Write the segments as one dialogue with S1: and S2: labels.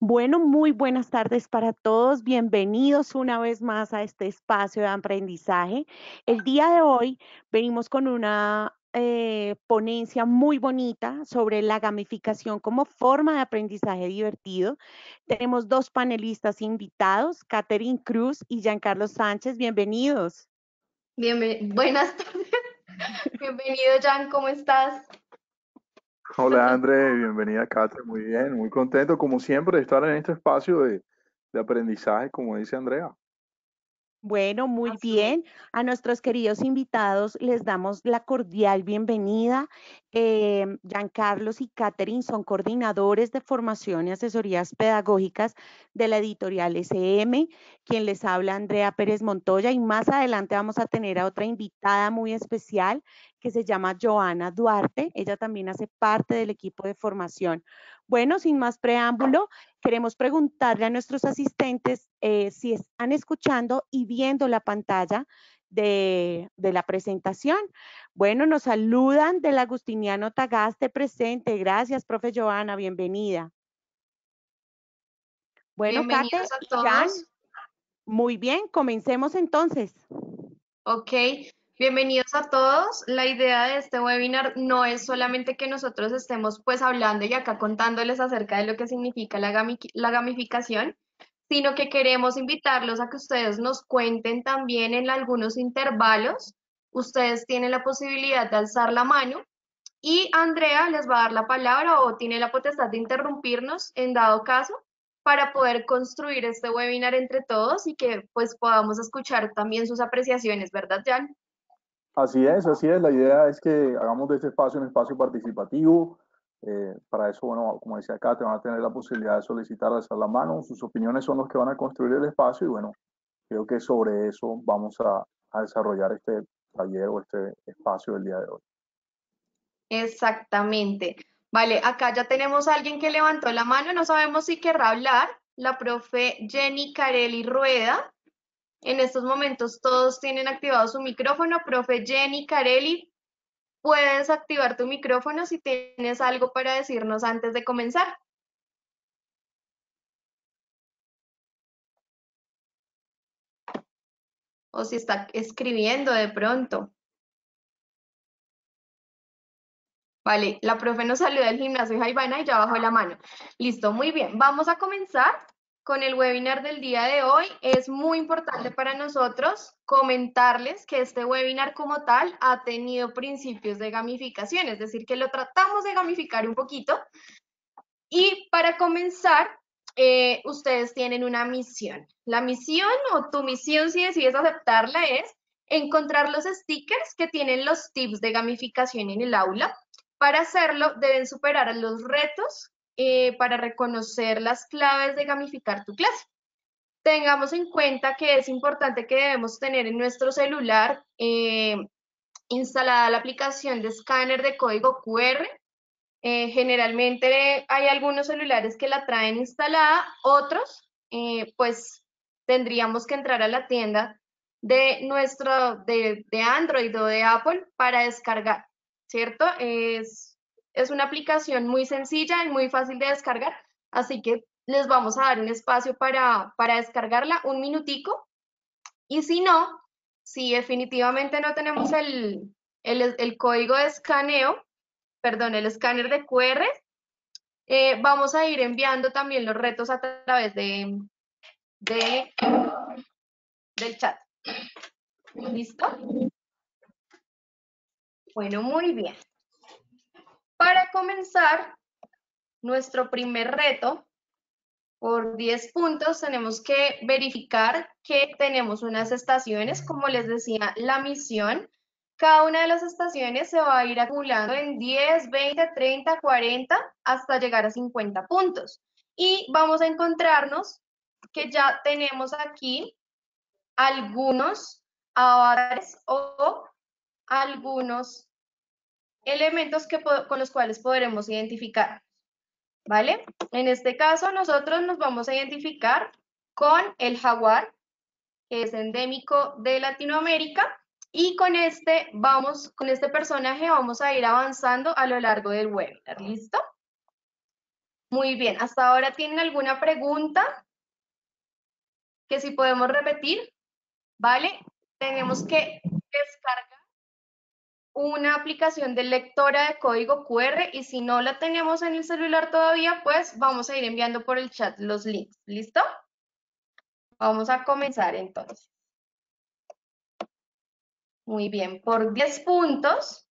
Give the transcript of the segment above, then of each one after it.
S1: Bueno, muy buenas tardes para todos. Bienvenidos una vez más a este espacio de aprendizaje. El día de hoy venimos con una ponencia muy bonita sobre la gamificación como forma de aprendizaje divertido. Tenemos dos panelistas invitados, Catherine Cruz y Giancarlo Sánchez. Bienvenidos.
S2: Buenas tardes, bienvenido Jan, ¿cómo estás?
S3: Hola André, bienvenida Kate, muy bien, muy contento como siempre de estar en este espacio de aprendizaje, como dice Andrea.
S1: Bueno, muy
S2: Así es.
S1: bien. A nuestros queridos invitados les damos la cordial bienvenida. Giancarlos y Catherine son coordinadores de formación y asesorías pedagógicas de la editorial SM. Quien les habla, Andrea Pérez Montoya, y más adelante vamos a tener a otra invitada muy especial que se llama Joana Duarte. Ella también hace parte del equipo de formación. Bueno, sin más preámbulo, queremos preguntarle a nuestros asistentes si están escuchando y viendo la pantalla de la presentación. Bueno, nos saludan del Agustiniano Tagaste presente. Gracias, profe Joana, bienvenida. Bueno,
S2: Bienvenidos
S1: Kate
S2: a
S1: y Jan,
S2: todos.
S1: muy bien, comencemos entonces.
S2: Ok, bienvenidos a todos. La idea de este webinar no es solamente que nosotros estemos pues hablando y acá contándoles acerca de lo que significa la gamificación, sino que queremos invitarlos a que ustedes nos cuenten también en algunos intervalos. Ustedes tienen la posibilidad de alzar la mano y Andrea les va a dar la palabra o tiene la potestad de interrumpirnos en dado caso para poder construir este webinar entre todos y que pues podamos escuchar también sus apreciaciones, ¿verdad, Jan?
S3: Así es, la idea es que hagamos de este espacio un espacio participativo. Para eso, bueno, como decía Kate, van a tener la posibilidad de solicitar, alzar la mano, sus opiniones son los que van a construir el espacio y bueno, creo que sobre eso vamos a desarrollar este taller o este espacio del día de hoy.
S2: Exactamente. Vale, acá ya tenemos a alguien que levantó la mano, no sabemos si querrá hablar, la profe Jenny Carelli Rueda. En estos momentos todos tienen activado su micrófono. Profe Jenny Carelli, puedes activar tu micrófono si tienes algo para decirnos antes de comenzar. O si está escribiendo de pronto. Vale, la profe nos saluda del gimnasio Jaivana y ya bajó la mano. Listo, muy bien. Vamos a comenzar con el webinar del día de hoy. Es muy importante para nosotros comentarles que este webinar como tal ha tenido principios de gamificación, es decir, que lo tratamos de gamificar un poquito. Y para comenzar, ustedes tienen una misión. La misión o tu misión, si decides aceptarla, es encontrar los stickers que tienen los tips de gamificación en el aula. Para hacerlo, deben superar los retos para reconocer las claves de gamificar tu clase. Tengamos en cuenta que es importante que debemos tener en nuestro celular instalada la aplicación de escáner de código QR. Generalmente hay algunos celulares que la traen instalada, otros pues tendríamos que entrar a la tienda de Android o de Apple para descargar, ¿cierto? Es una aplicación muy sencilla y muy fácil de descargar, así que les vamos a dar un espacio para descargarla, un minutico, y si no, si definitivamente no tenemos el código de escaneo, perdón, el escáner de QR, vamos a ir enviando también los retos a través de- del chat. ¿Listo? Bueno, muy bien. Para comenzar nuestro primer reto, por 10 puntos, tenemos que verificar que tenemos unas estaciones, como les decía, la misión. Cada una de las estaciones se va a ir acumulando en 10, 20, 30, 40, hasta llegar a 50 puntos. Y vamos a encontrarnos que ya tenemos aquí algunos avatares o algunos elementos con los cuales podremos identificar, ¿vale? En este caso, nosotros nos vamos a identificar con el jaguar, que es endémico de Latinoamérica, y con con este personaje vamos a ir avanzando a lo largo del webinar, ¿listo? Muy bien, ¿hasta ahora tienen alguna pregunta? Que si podemos repetir, ¿vale? Tenemos que descargar una aplicación de lectora de código QR y si no la tenemos en el celular todavía, pues vamos a ir enviando por el chat los links. ¿Listo? Vamos a comenzar entonces. Muy bien, por 10 puntos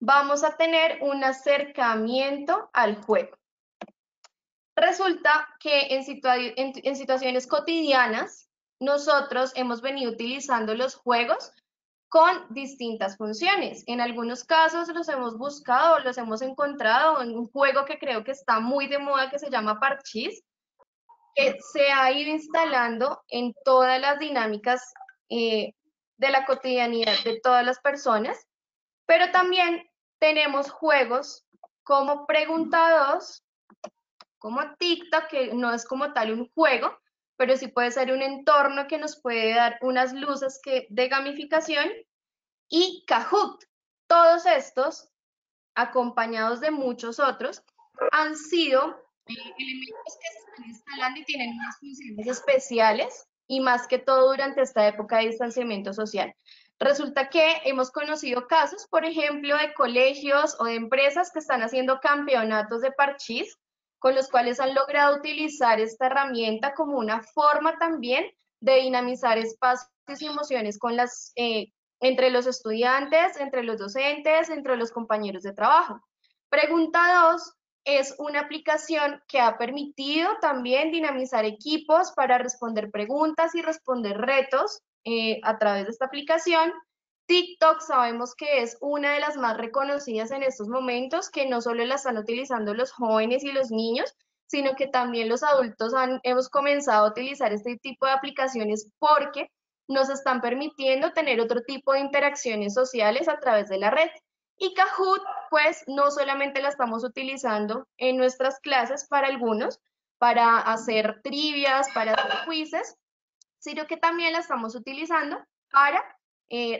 S2: vamos a tener un acercamiento al juego. Resulta que en situaciones cotidianas nosotros hemos venido utilizando los juegos con distintas funciones. En algunos casos los hemos buscado o los hemos encontrado en un juego que creo que está muy de moda que se llama Parchís, que se ha ido instalando en todas las dinámicas de la cotidianidad de todas las personas, pero también tenemos juegos como Preguntados, como TikTok, que no es como tal un juego, pero sí puede ser un entorno que nos puede dar unas luces de gamificación, y Kahoot. Todos estos, acompañados de muchos otros, han sido elementos que se están instalando y tienen unas funciones especiales, y más que todo durante esta época de distanciamiento social. Resulta que hemos conocido casos, por ejemplo, de colegios o de empresas que están haciendo campeonatos de parchís, con los cuales han logrado utilizar esta herramienta como una forma también de dinamizar espacios y emociones con entre los estudiantes, entre los docentes, entre los compañeros de trabajo. Pregunta 2 es una aplicación que ha permitido también dinamizar equipos para responder preguntas y responder retos a través de esta aplicación. TikTok sabemos que es una de las más reconocidas en estos momentos, que no solo la están utilizando los jóvenes y los niños, sino que también los adultos hemos comenzado a utilizar este tipo de aplicaciones porque nos están permitiendo tener otro tipo de interacciones sociales a través de la red. Y Kahoot, pues, no solamente la estamos utilizando en nuestras clases para algunos, para hacer trivias, para hacer quizzes, sino que también la estamos utilizando para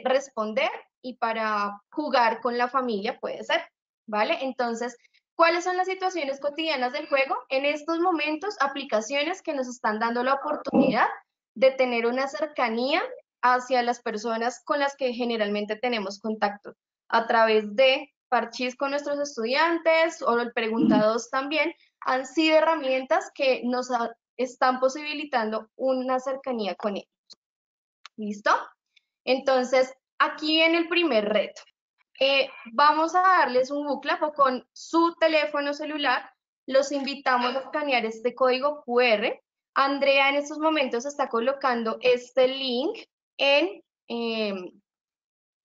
S2: responder y para jugar con la familia, puede ser, ¿vale? Entonces, ¿cuáles son las situaciones cotidianas del juego? En estos momentos, aplicaciones que nos están dando la oportunidad de tener una cercanía hacia las personas con las que generalmente tenemos contacto, a través de parchís con nuestros estudiantes o el Preguntados también, han sido herramientas que nos están posibilitando una cercanía con ellos. ¿Listo? Entonces, aquí en el primer reto, vamos a darles un booklet o con su teléfono celular, los invitamos a escanear este código QR. Andrea en estos momentos está colocando este link en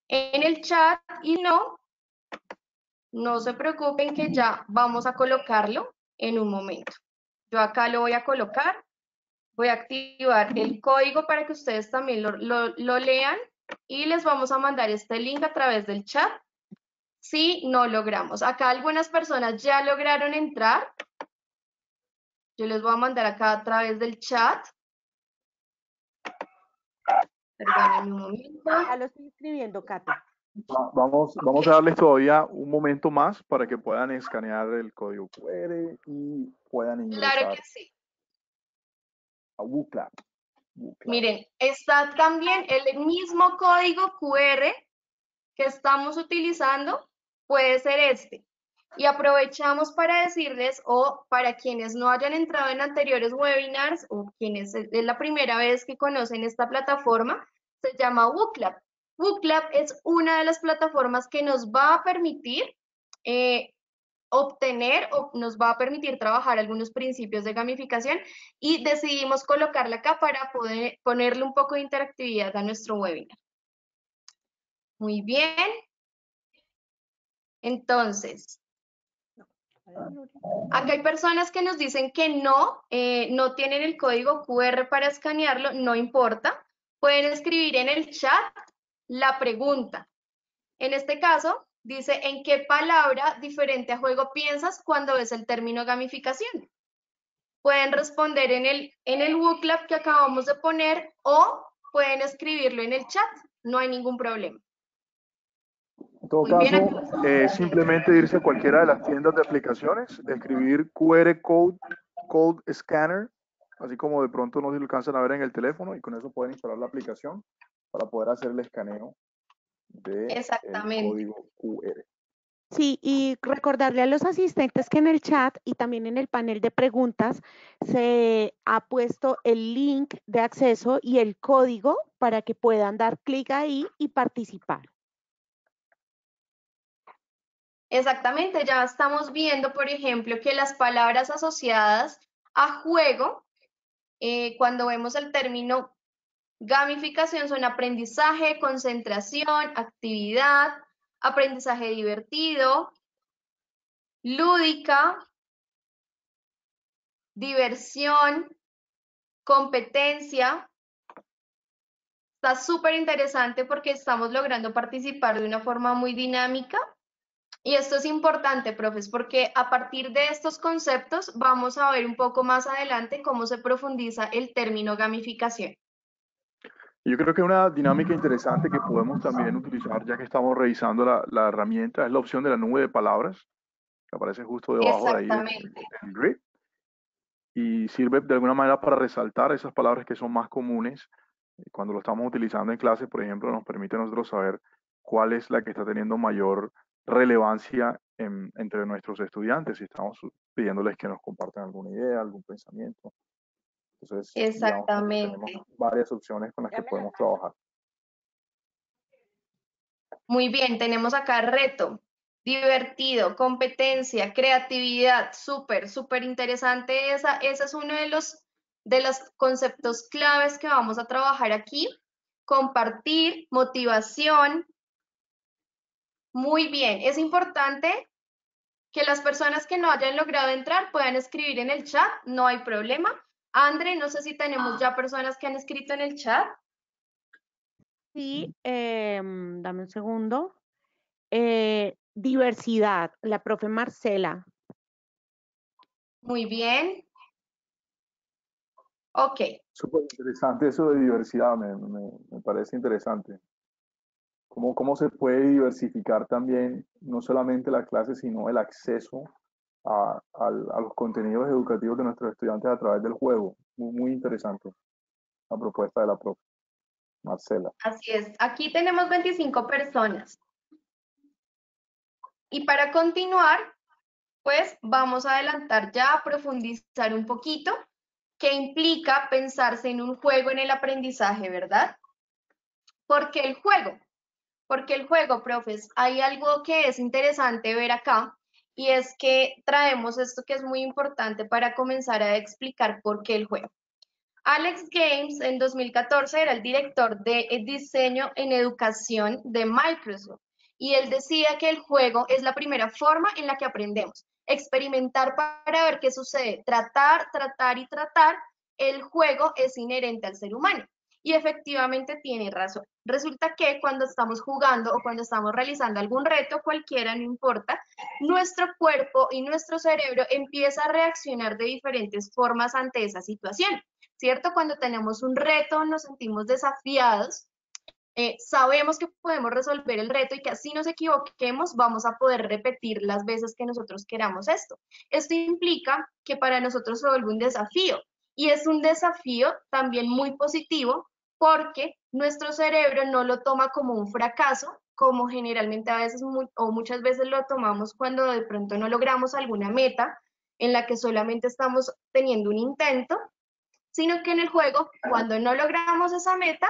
S2: el chat y no se preocupen que ya vamos a colocarlo en un momento. Yo acá lo voy a colocar, voy a activar el código para que ustedes también lo lean y les vamos a mandar este link a través del chat si no logramos. Acá algunas personas ya lograron entrar. Yo les voy a mandar acá a través del chat. Perdónenme un momento.
S1: Ya lo estoy escribiendo, Kate.
S3: Vamos a darles todavía un momento más para que puedan escanear el código QR y puedan ingresar
S2: Claro que sí.
S3: a WooClap.
S2: Miren, está también el mismo código QR que estamos utilizando, puede ser este. Y aprovechamos para decirles, o para quienes no hayan entrado en anteriores webinars, o quienes es la primera vez que conocen esta plataforma, se llama WooClap. WooClap es una de las plataformas que nos va a permitir obtener o nos va a permitir trabajar algunos principios de gamificación, y decidimos colocarla acá para poder ponerle un poco de interactividad a nuestro webinar. Muy bien. Entonces, acá hay personas que nos dicen que no tienen el código QR para escanearlo, no importa. Pueden escribir en el chat la pregunta. En este caso, dice, ¿en qué palabra diferente a juego piensas cuando ves el término gamificación? Pueden responder en el WooClap que acabamos de poner o pueden escribirlo en el chat, no hay ningún problema.
S3: En todo
S2: Muy bien,
S3: caso, simplemente irse a cualquiera de las tiendas de aplicaciones, escribir QR Code Scanner, así como de pronto no se lo alcanzan a ver en el teléfono, y con eso pueden instalar la aplicación para poder hacer el escaneo del
S2: exactamente.
S3: código QR.
S1: Sí, y recordarle a los asistentes que en el chat y también en el panel de preguntas se ha puesto el link de acceso y el código para que puedan dar clic ahí y participar.
S2: Exactamente, ya estamos viendo, por ejemplo, que las palabras asociadas a juego, cuando vemos el término gamificación, son aprendizaje, concentración, actividad, aprendizaje divertido, lúdica, diversión, competencia. Está súper interesante porque estamos logrando participar de una forma muy dinámica. Y esto es importante, profes, porque a partir de estos conceptos vamos a ver un poco más adelante cómo se profundiza el término gamificación.
S3: Yo creo que una dinámica interesante que podemos también utilizar, ya que estamos revisando la herramienta, es la opción de la nube de palabras, que aparece justo debajo de ahí
S2: Exactamente.
S3: del grid, y sirve de alguna manera para resaltar esas palabras que son más comunes. Cuando lo estamos utilizando en clase, por ejemplo, nos permite a nosotros saber cuál es la que está teniendo mayor relevancia entre nuestros estudiantes, si estamos pidiéndoles que nos compartan alguna idea, algún pensamiento. Entonces, digamos que tenemos
S2: Exactamente.
S3: varias opciones con las que podemos trabajar.
S2: Muy bien, tenemos acá reto, divertido, competencia, creatividad, súper, súper interesante. Ese es uno de los conceptos claves que vamos a trabajar aquí. Compartir, motivación. Muy bien, es importante que las personas que no hayan logrado entrar puedan escribir en el chat, no hay problema. Andre, no sé si tenemos ya personas que han escrito en el chat.
S1: Sí, dame un segundo. Diversidad, la profe Marcela.
S2: Muy bien. Ok,
S3: Súper interesante eso de diversidad, me parece interesante. ¿Cómo se puede diversificar también no solamente la clase, sino el acceso a los contenidos educativos de nuestros estudiantes a través del juego? Muy interesante la propuesta de la profe Marcela.
S2: así es. Aquí tenemos 25 personas. Y para continuar, pues vamos a adelantar ya, a profundizar un poquito qué implica pensarse en un juego en el aprendizaje, ¿verdad? ¿Por qué el juego? Porque el juego, profes, hay algo que es interesante ver acá y es que traemos esto que es muy importante para comenzar a explicar por qué el juego. Alex Games en 2014 era el director de diseño en educación de Microsoft y él decía que el juego es la primera forma en la que aprendemos. Experimentar para ver qué sucede, tratar, tratar y tratar. El juego es inherente al ser humano. Y efectivamente tiene razón. Resulta que cuando estamos jugando o cuando estamos realizando algún reto, cualquiera, no importa, nuestro cuerpo y nuestro cerebro empieza a reaccionar de diferentes formas ante esa situación. ¿Cierto? Cuando tenemos un reto, nos sentimos desafiados, sabemos que podemos resolver el reto y que así nos equivoquemos, vamos a poder repetir las veces que nosotros queramos esto. Esto implica que para nosotros se vuelve un desafío y es un desafío también muy positivo porque nuestro cerebro no lo toma como un fracaso, como generalmente a veces o muchas veces lo tomamos cuando de pronto no logramos alguna meta en la que solamente estamos teniendo un intento, sino que en el juego, cuando no logramos esa meta,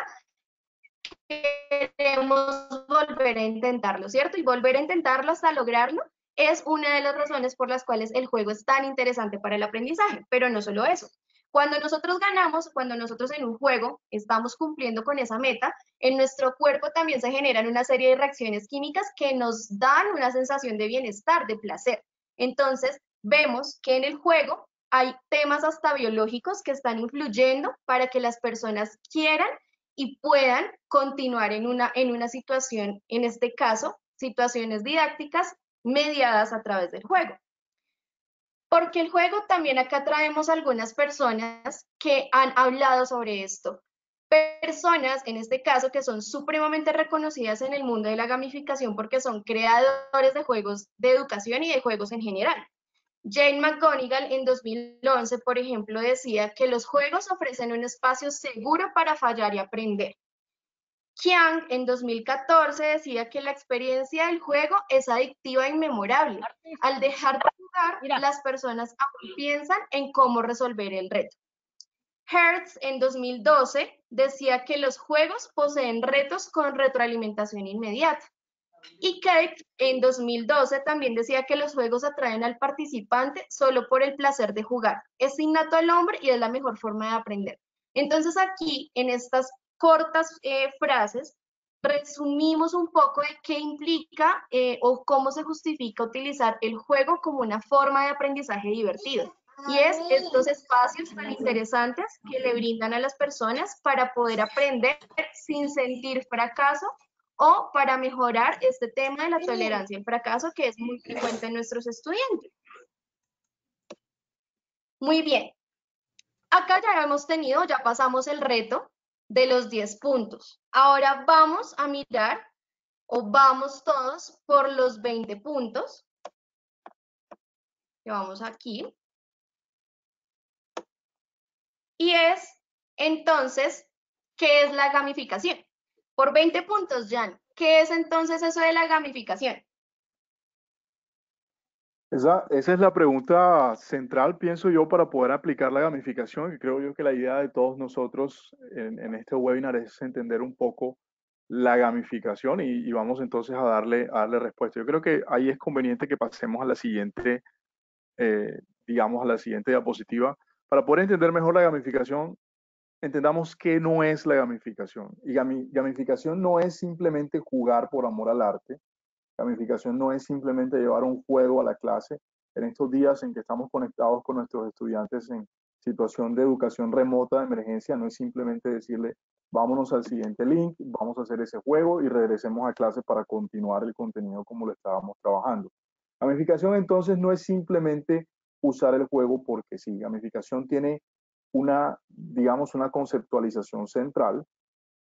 S2: queremos volver a intentarlo, ¿cierto? Y volver a intentarlo hasta lograrlo es una de las razones por las cuales el juego es tan interesante para el aprendizaje, pero no solo eso. Cuando nosotros ganamos, cuando nosotros en un juego estamos cumpliendo con esa meta, en nuestro cuerpo también se generan una serie de reacciones químicas que nos dan una sensación de bienestar, de placer. Entonces, vemos que en el juego hay temas hasta biológicos que están influyendo para que las personas quieran y puedan continuar en una situación, en este caso, situaciones didácticas mediadas a través del juego. Porque el juego también acá traemos algunas personas que han hablado sobre esto. personas, en este caso, que son supremamente reconocidas en el mundo de la gamificación porque son creadores de juegos de educación y de juegos en general. Jane McGonigal en 2011, por ejemplo, decía que los juegos ofrecen un espacio seguro para fallar y aprender. Chiang en 2014 decía que la experiencia del juego es adictiva e inmemorable. Al dejar de jugar, las personas aún piensan en cómo resolver el reto. Hertz en 2012 decía que los juegos poseen retos con retroalimentación inmediata. Y Kate en 2012 también decía que los juegos atraen al participante solo por el placer de jugar. Es innato al hombre y es la mejor forma de aprender. Entonces aquí, en estas cortas frases, resumimos un poco de qué implica o cómo se justifica utilizar el juego como una forma de aprendizaje divertido. Y es estos espacios tan interesantes que le brindan a las personas para poder aprender sin sentir fracaso o para mejorar este tema de la tolerancia al fracaso que es muy frecuente en nuestros estudiantes. Muy bien. Acá ya hemos tenido, ya pasamos el reto de los 10 puntos. Ahora vamos a mirar o vamos todos por los 20 puntos. Llevamos aquí. Y es, entonces, ¿qué es la gamificación? Por 20 puntos, Jan, ¿qué es entonces eso de la gamificación?
S3: Esa es la pregunta central, pienso yo, para poder aplicar la gamificación. Y creo yo que la idea de todos nosotros en este webinar es entender un poco la gamificación y vamos entonces a darle respuesta. Yo creo que ahí es conveniente que pasemos a la siguiente, digamos, a la siguiente diapositiva. Para poder entender mejor la gamificación, entendamos qué no es la gamificación. Y gamificación no es simplemente jugar por amor al arte. Gamificación no es simplemente llevar un juego a la clase. En estos días en que estamos conectados con nuestros estudiantes en situación de educación remota de emergencia, no es simplemente decirle, vámonos al siguiente link, vamos a hacer ese juego y regresemos a clase para continuar el contenido como lo estábamos trabajando. Gamificación entonces no es simplemente usar el juego porque sí. Gamificación tiene digamos, una conceptualización central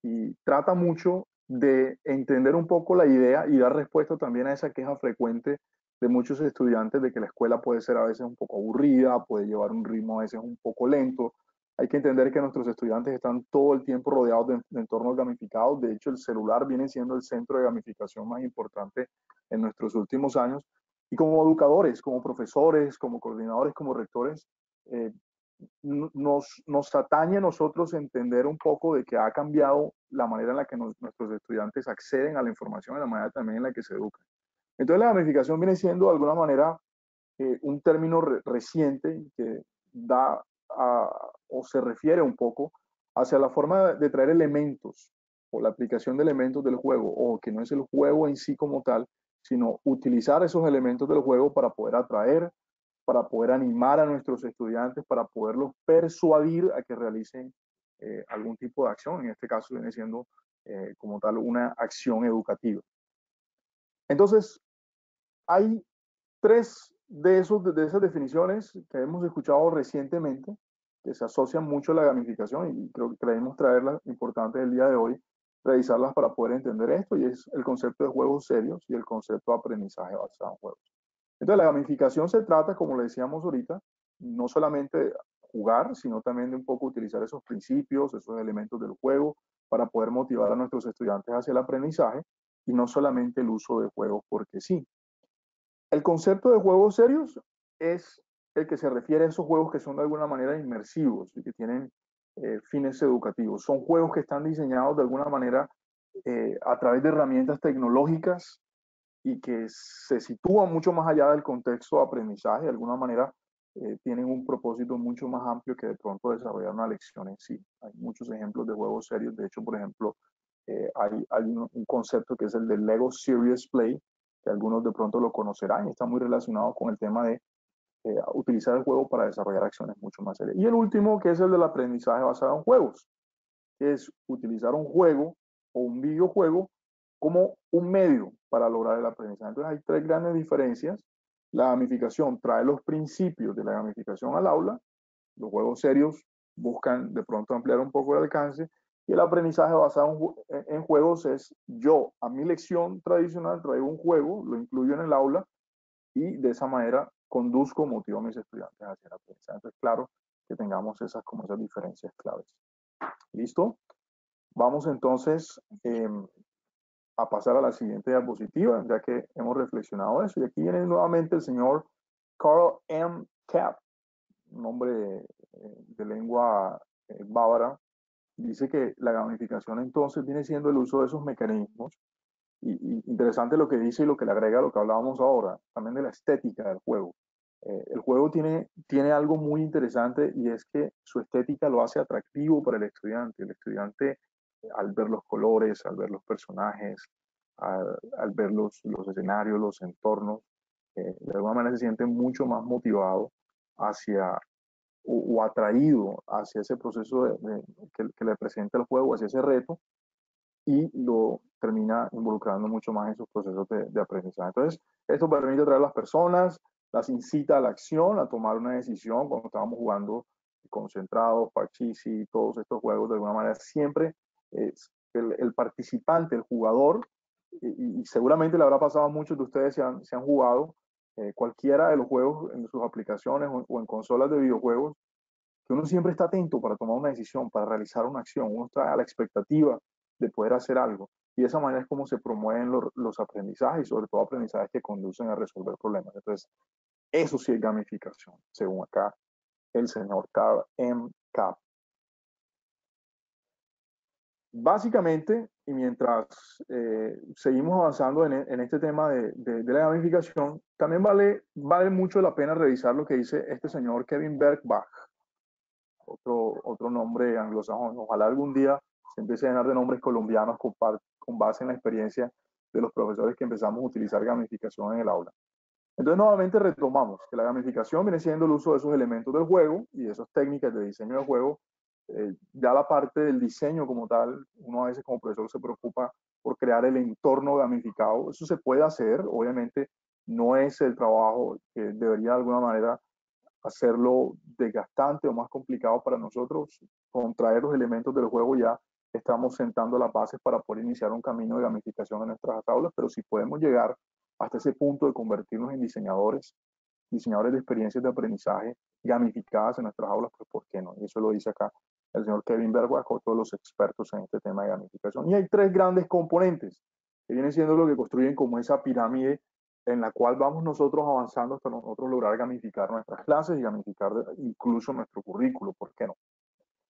S3: y trata mucho de entender un poco la idea y dar respuesta también a esa queja frecuente de muchos estudiantes de que la escuela puede ser a veces un poco aburrida, puede llevar un ritmo a veces un poco lento. Hay que entender que nuestros estudiantes están todo el tiempo rodeados de entornos gamificados. De hecho, el celular viene siendo el centro de gamificación más importante en nuestros últimos años. Y como educadores, como profesores, como coordinadores, como rectores, nos atañe a nosotros entender un poco de que ha cambiado la manera en la que nuestros estudiantes acceden a la información y la manera también en la que se educan. Entonces la gamificación viene siendo de alguna manera un término reciente que da o se refiere un poco hacia la forma de traer elementos o la aplicación de elementos del juego, o que no es el juego en sí como tal, sino utilizar esos elementos del juego para poder atraer, para poder animar a nuestros estudiantes, para poderlos persuadir a que realicen algún tipo de acción. En este caso viene siendo como tal una acción educativa. Entonces, hay tres de esas definiciones que hemos escuchado recientemente que se asocian mucho a la gamificación y creo que creemos traerlas importantes el día de hoy, revisarlas para poder entender esto, y es el concepto de juegos serios y el concepto de aprendizaje basado en juegos. Entonces, la gamificación se trata, como le decíamos ahorita, no solamente de jugar, sino también de un poco utilizar esos principios, esos elementos del juego para poder motivar a nuestros estudiantes hacia el aprendizaje y no solamente el uso de juegos porque sí. El concepto de juegos serios es el que se refiere a esos juegos que son de alguna manera inmersivos y que tienen fines educativos. Son juegos que están diseñados de alguna manera a través de herramientas tecnológicas y que se sitúan mucho más allá del contexto de aprendizaje. De alguna manera tienen un propósito mucho más amplio que de pronto desarrollar una lección en sí. Hay muchos ejemplos de juegos serios. De hecho, por ejemplo, hay un concepto que es el de Lego Serious Play, que algunos de pronto lo conocerán y está muy relacionado con el tema de utilizar el juego para desarrollar acciones mucho más serias. Y el último, que es el del aprendizaje basado en juegos, que es utilizar un juego o un videojuego como un medio para lograr el aprendizaje. Entonces hay tres grandes diferencias. La gamificación trae los principios de la gamificación al aula. Los juegos serios buscan de pronto ampliar un poco el alcance Y el aprendizaje basado en juegos es yo, a mi lección tradicional, traigo un juego, lo incluyo en el aula y de esa manera conduzco, motivo a mis estudiantes hacia el aprendizaje. Entonces, claro que tengamos esas diferencias claves. ¿Listo? Vamos entonces a pasar a la siguiente diapositiva, ya que hemos reflexionado eso. Y aquí viene nuevamente el señor Carl M. Kapp, un hombre de lengua bávara. Dice que la gamificación entonces viene siendo el uso de esos mecanismos. Y interesante lo que dice y lo que le agrega a lo que hablábamos ahora, también de la estética del juego. El juego tiene algo muy interesante y es que su estética lo hace atractivo para el estudiante. El estudiante, al ver los colores, al ver los personajes, al ver los escenarios, los entornos, de alguna manera se siente mucho más motivado hacia o atraído hacia ese proceso que le presenta el juego, hacia ese reto, y lo termina involucrando mucho más en sus procesos de aprendizaje. Entonces, esto permite atraer a las personas, las incita a la acción, a tomar una decisión. Cuando estábamos jugando concentrados, Parchís y todos estos juegos, de alguna manera siempre el participante, el jugador, y seguramente le habrá pasado a muchos de ustedes si han jugado cualquiera de los juegos en sus aplicaciones o en consolas de videojuegos, que uno siempre está atento para tomar una decisión, para realizar una acción. Uno está a la expectativa de poder hacer algo. Y de esa manera es como se promueven los aprendizajes y sobre todo aprendizajes que conducen a resolver problemas. Entonces, eso sí es gamificación, según acá el señor Carl M. Kapp. Básicamente, y mientras seguimos avanzando en este tema de la gamificación, también vale mucho la pena revisar lo que dice este señor Kevin Bergbach, otro nombre anglosajón. Ojalá algún día se empiece a llenar de nombres colombianos con base en la experiencia de los profesores que empezamos a utilizar gamificación en el aula. Entonces, nuevamente retomamos que la gamificación viene siendo el uso de esos elementos del juego y de esas técnicas de diseño del juego. Ya la parte del diseño como tal, uno a veces como profesor se preocupa por crear el entorno gamificado. Eso se puede hacer, obviamente no es el trabajo que debería de alguna manera hacerlo desgastante o más complicado para nosotros. Con traer los elementos del juego ya estamos sentando las bases para poder iniciar un camino de gamificación en nuestras aulas, pero si podemos llegar hasta ese punto de convertirnos en diseñadores de experiencias de aprendizaje gamificadas en nuestras aulas, pues ¿por qué no? Y eso lo dice acá el señor Kevin Bergbach, otro de los expertos en este tema de gamificación. Y hay tres grandes componentes que vienen siendo lo que construyen como esa pirámide en la cual vamos nosotros avanzando hasta nosotros lograr gamificar nuestras clases y gamificar incluso nuestro currículo, ¿por qué no?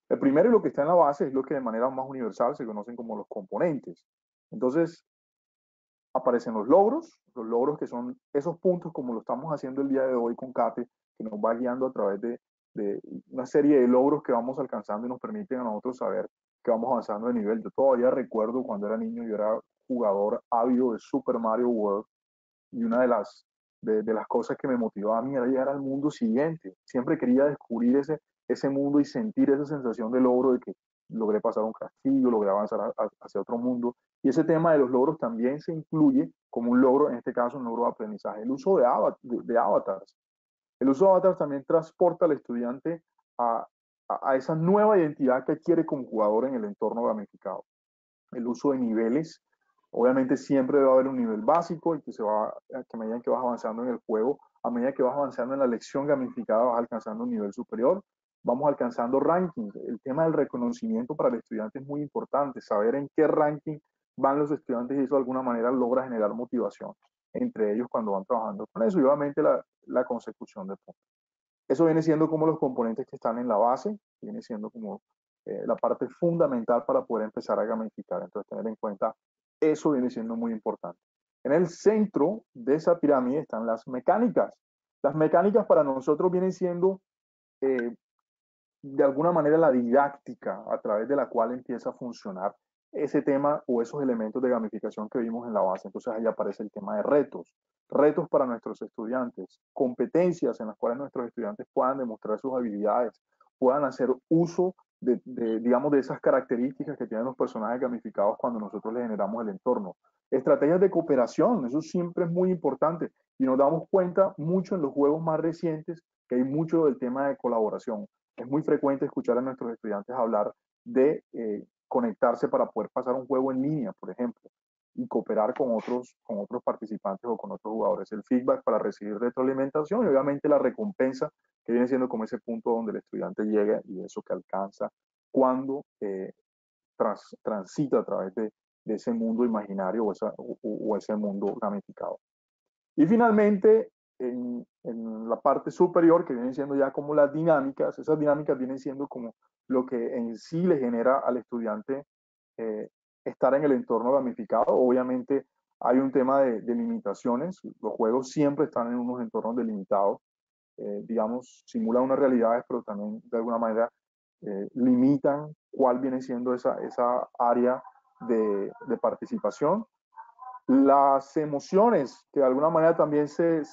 S3: El primero y lo que está en la base es lo que de manera más universal se conocen como los componentes. Entonces, aparecen los logros que son esos puntos como lo estamos haciendo el día de hoy con Kate, que nos va guiando a través de una serie de logros que vamos alcanzando y nos permiten a nosotros saber que vamos avanzando de nivel. Yo todavía recuerdo cuando era niño, yo era jugador ávido de Super Mario World, y una de las cosas que me motivaba a mí era llegar al mundo siguiente. Siempre quería descubrir ese mundo y sentir esa sensación de logro de que logré pasar un castillo, logré avanzar hacia otro mundo. Y ese tema de los logros también se incluye como un logro, en este caso un logro de aprendizaje. El uso de avatars. El uso de avatars también transporta al estudiante a esa nueva identidad que adquiere como jugador en el entorno gamificado. El uso de niveles. Obviamente siempre debe haber un nivel básico y que a medida que vas avanzando en el juego, a medida que vas avanzando en la lección gamificada, vas alcanzando un nivel superior, vamos alcanzando rankings. El tema del reconocimiento para el estudiante es muy importante, saber en qué ranking van los estudiantes y eso de alguna manera logra generar motivación entre ellos cuando van trabajando con eso y obviamente la consecución de puntos. Eso viene siendo como los componentes que están en la base, viene siendo como la parte fundamental para poder empezar a gamificar. Entonces, tener en cuenta eso viene siendo muy importante. En el centro de esa pirámide están las mecánicas. Las mecánicas para nosotros vienen siendo de alguna manera la didáctica a través de la cual empieza a funcionar ese tema o esos elementos de gamificación que vimos en la base. Entonces ahí aparece el tema de retos para nuestros estudiantes, competencias en las cuales nuestros estudiantes puedan demostrar sus habilidades, puedan hacer uso digamos, de esas características que tienen los personajes gamificados cuando nosotros les generamos el entorno. Estrategias de cooperación, eso siempre es muy importante y nos damos cuenta mucho en los juegos más recientes que hay mucho del tema de colaboración. Es muy frecuente escuchar a nuestros estudiantes hablar de conectarse para poder pasar un juego en línea, por ejemplo, y cooperar con otros participantes o con otros jugadores. El feedback para recibir retroalimentación y obviamente la recompensa, que viene siendo como ese punto donde el estudiante llega y eso que alcanza cuando transita a través de ese mundo imaginario o ese mundo gamificado. Y finalmente, en la parte superior, que vienen siendo ya como las dinámicas, esas dinámicas vienen siendo como lo que en sí le genera al estudiante estar en el entorno gamificado. Obviamente hay un tema de limitaciones, los juegos siempre están en unos entornos delimitados, digamos, simulan unas realidades, pero también de alguna manera limitan cuál viene siendo esa área de participación. Las emociones que de alguna manera también se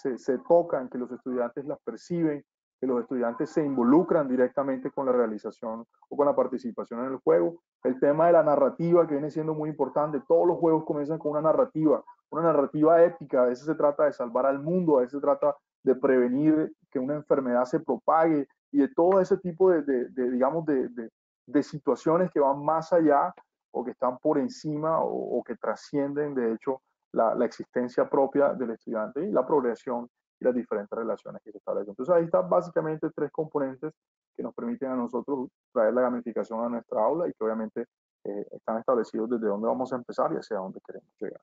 S3: tocan, que los estudiantes las perciben, que los estudiantes se involucran directamente con la realización o con la participación en el juego. El tema de la narrativa, que viene siendo muy importante. Todos los juegos comienzan con una narrativa épica. A veces se trata de salvar al mundo, a veces se trata de prevenir que una enfermedad se propague y de todo ese tipo digamos, de situaciones que van más allá o que están por encima o que trascienden, de hecho, la existencia propia del estudiante y la progresión y las diferentes relaciones que se establecen. Entonces ahí están básicamente tres componentes que nos permiten a nosotros traer la gamificación a nuestra aula y que obviamente están establecidos desde dónde vamos a empezar y hacia dónde queremos llegar.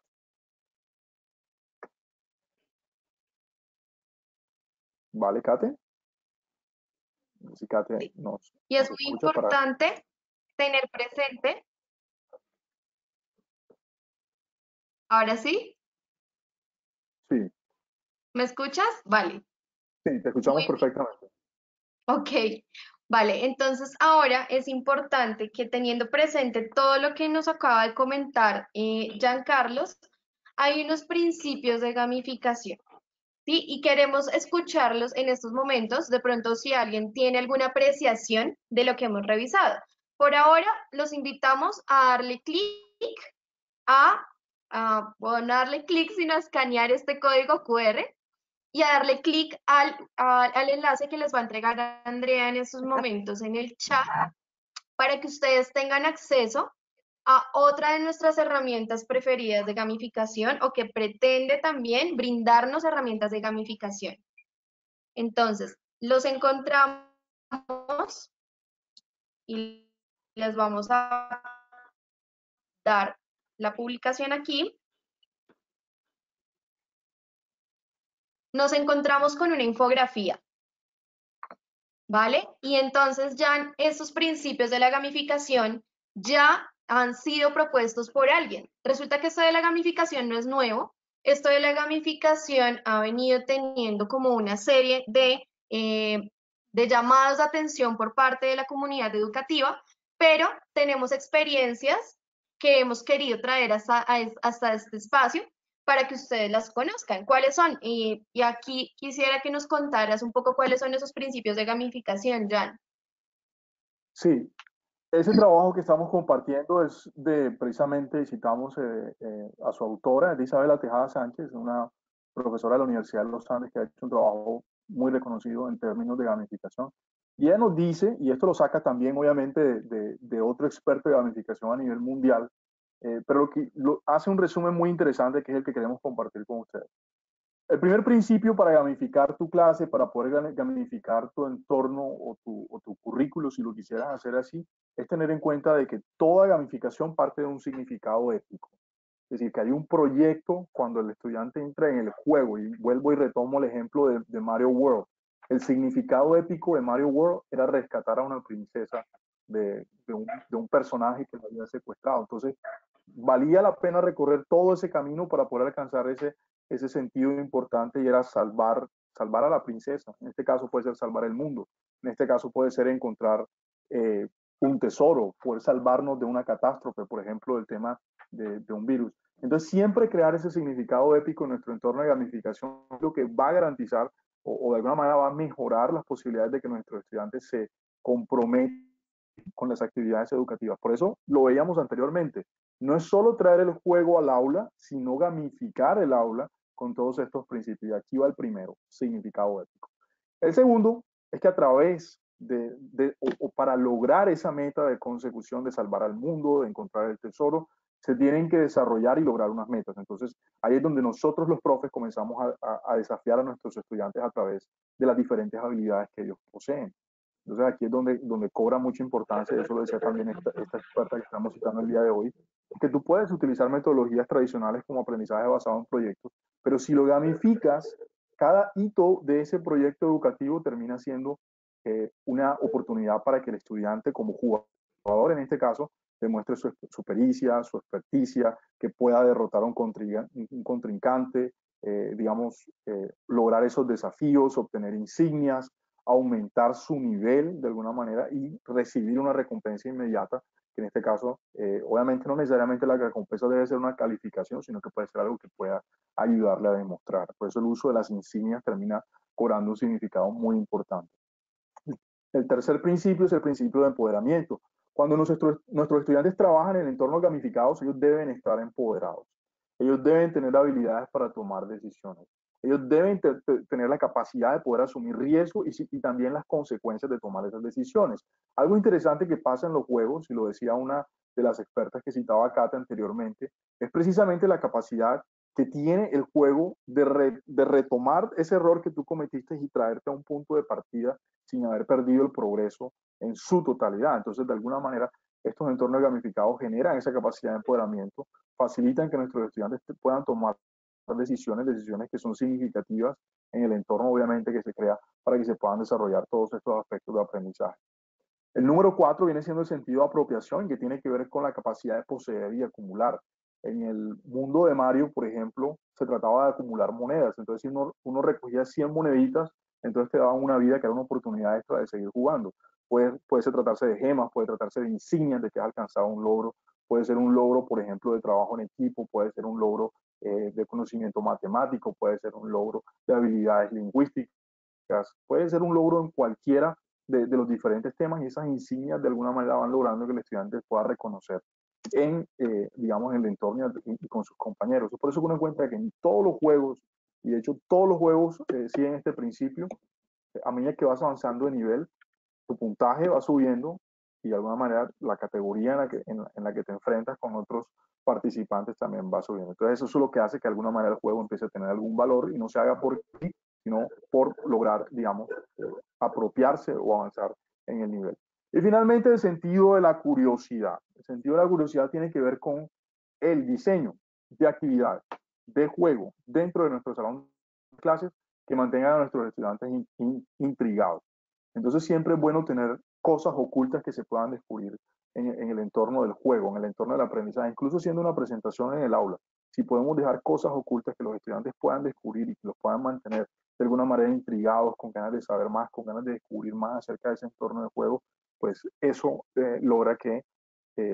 S3: ¿Vale, Kate? Si Kate
S2: Sí.
S3: nos
S2: Y es muy importante tener presente. ¿Ahora sí?
S3: Sí.
S2: ¿Me escuchas? Vale.
S3: Sí, te escuchamos perfectamente.
S2: Ok, vale. Entonces ahora es importante que teniendo presente todo lo que nos acaba de comentar Giancarlos, hay unos principios de gamificación, ¿sí? Y queremos escucharlos en estos momentos, de pronto si alguien tiene alguna apreciación de lo que hemos revisado. Por ahora, los invitamos a darle clic bueno, darle clic sino a escanear este código QR y a darle clic al enlace que les va a entregar a Andrea en estos momentos en el chat para que ustedes tengan acceso a otra de nuestras herramientas preferidas de gamificación o que pretende también brindarnos herramientas de gamificación. Entonces, los encontramos y les vamos a dar la publicación aquí. Nos encontramos con una infografía, ¿vale? Y entonces ya estos principios de la gamificación ya han sido propuestos por alguien. Resulta que esto de la gamificación no es nuevo. Esto de la gamificación ha venido teniendo como una serie de llamados de atención por parte de la comunidad educativa, pero tenemos experiencias que hemos querido traer hasta este espacio para que ustedes las conozcan. ¿Cuáles son? Y aquí quisiera que nos contaras un poco cuáles son esos principios de gamificación, Jan.
S3: Sí, ese trabajo que estamos compartiendo es precisamente, citamos a su autora, es Isabela Tejada Sánchez, una profesora de la Universidad de los Andes que ha hecho un trabajo muy reconocido en términos de gamificación. Y ella nos dice, y esto lo saca también obviamente de otro experto de gamificación a nivel mundial, pero hace un resumen muy interesante que es el que queremos compartir con ustedes. El primer principio para gamificar tu clase, para poder gamificar tu entorno o tu currículo, si lo quisieras hacer así, es tener en cuenta de que toda gamificación parte de un significado ético. Es decir, que hay un proyecto cuando el estudiante entra en el juego, y vuelvo y retomo el ejemplo de Mario World. El significado épico de Mario World era rescatar a una princesa de un personaje que la había secuestrado. Entonces, valía la pena recorrer todo ese camino para poder alcanzar ese sentido importante y era salvar a la princesa. En este caso puede ser salvar el mundo. En este caso puede ser encontrar un tesoro, poder salvarnos de una catástrofe, por ejemplo, del tema de un virus. Entonces, siempre crear ese significado épico en nuestro entorno de gamificación es lo que va a garantizar o de alguna manera va a mejorar las posibilidades de que nuestros estudiantes se comprometan con las actividades educativas. Por eso lo veíamos anteriormente. No es solo traer el juego al aula, sino gamificar el aula con todos estos principios. Y aquí va el primero, significado ético. El segundo es que a través o para lograr esa meta de consecución de salvar al mundo, de encontrar el tesoro, se tienen que desarrollar y lograr unas metas. Entonces, ahí es donde nosotros los profes comenzamos a desafiar a nuestros estudiantes a través de las diferentes habilidades que ellos poseen. Entonces, aquí es donde cobra mucha importancia, y eso lo decía también esta experta que estamos citando el día de hoy, que tú puedes utilizar metodologías tradicionales como aprendizaje basado en proyectos, pero si lo gamificas, cada hito de ese proyecto educativo termina siendo una oportunidad para que el estudiante, como jugador en este caso, demuestre su pericia, su experticia, que pueda derrotar a un contrincante, digamos, lograr esos desafíos, obtener insignias, aumentar su nivel de alguna manera y recibir una recompensa inmediata, que en este caso, obviamente no necesariamente la recompensa debe ser una calificación, sino que puede ser algo que pueda ayudarle a demostrar. Por eso el uso de las insignias termina cobrando un significado muy importante. El tercer principio es el principio de empoderamiento. Cuando nuestros estudiantes trabajan en entornos gamificados, ellos deben estar empoderados. Ellos deben tener habilidades para tomar decisiones. Ellos deben tener la capacidad de poder asumir riesgos y también las consecuencias de tomar esas decisiones. Algo interesante que pasa en los juegos, y lo decía una de las expertas que citaba Kate anteriormente, es precisamente la capacidad que tiene el juego de retomar ese error que tú cometiste y traerte a un punto de partida sin haber perdido el progreso en su totalidad. Entonces, de alguna manera, estos entornos gamificados generan esa capacidad de empoderamiento, facilitan que nuestros estudiantes puedan tomar decisiones que son significativas en el entorno, obviamente, que se crea para que se puedan desarrollar todos estos aspectos de aprendizaje. El número 4 viene siendo el sentido de apropiación, que tiene que ver con la capacidad de poseer y acumular. En el mundo de Mario, por ejemplo, se trataba de acumular monedas. Entonces, si uno recogía 100 moneditas, entonces te daban una vida que era una oportunidad extra de seguir jugando. Puede tratarse de gemas, puede tratarse de insignias de que has alcanzado un logro, puede ser un logro, por ejemplo, de trabajo en equipo, puede ser un logro de conocimiento matemático, puede ser un logro de habilidades lingüísticas, puede ser un logro en cualquiera de los diferentes temas, y esas insignias de alguna manera van logrando que el estudiante pueda reconocer digamos, en el entorno y con sus compañeros. Es por eso que uno encuentra que en todos los juegos, y de hecho todos los juegos siguen este principio, a medida que vas avanzando de nivel, tu puntaje va subiendo y de alguna manera la categoría en la que te enfrentas con otros participantes también va subiendo. Entonces eso es lo que hace que de alguna manera el juego empiece a tener algún valor y no se haga por ti, sino por lograr, digamos, apropiarse o avanzar en el nivel. Y finalmente el sentido de la curiosidad. El sentido de la curiosidad tiene que ver con el diseño de actividades, de juego, dentro de nuestro salón de clases que mantengan a nuestros estudiantes intrigados. Entonces siempre es bueno tener cosas ocultas que se puedan descubrir en el entorno del juego, en el entorno del aprendizaje, incluso siendo una presentación en el aula. Si podemos dejar cosas ocultas que los estudiantes puedan descubrir y que los puedan mantener de alguna manera intrigados, con ganas de saber más, con ganas de descubrir más acerca de ese entorno de juego, pues eso logra que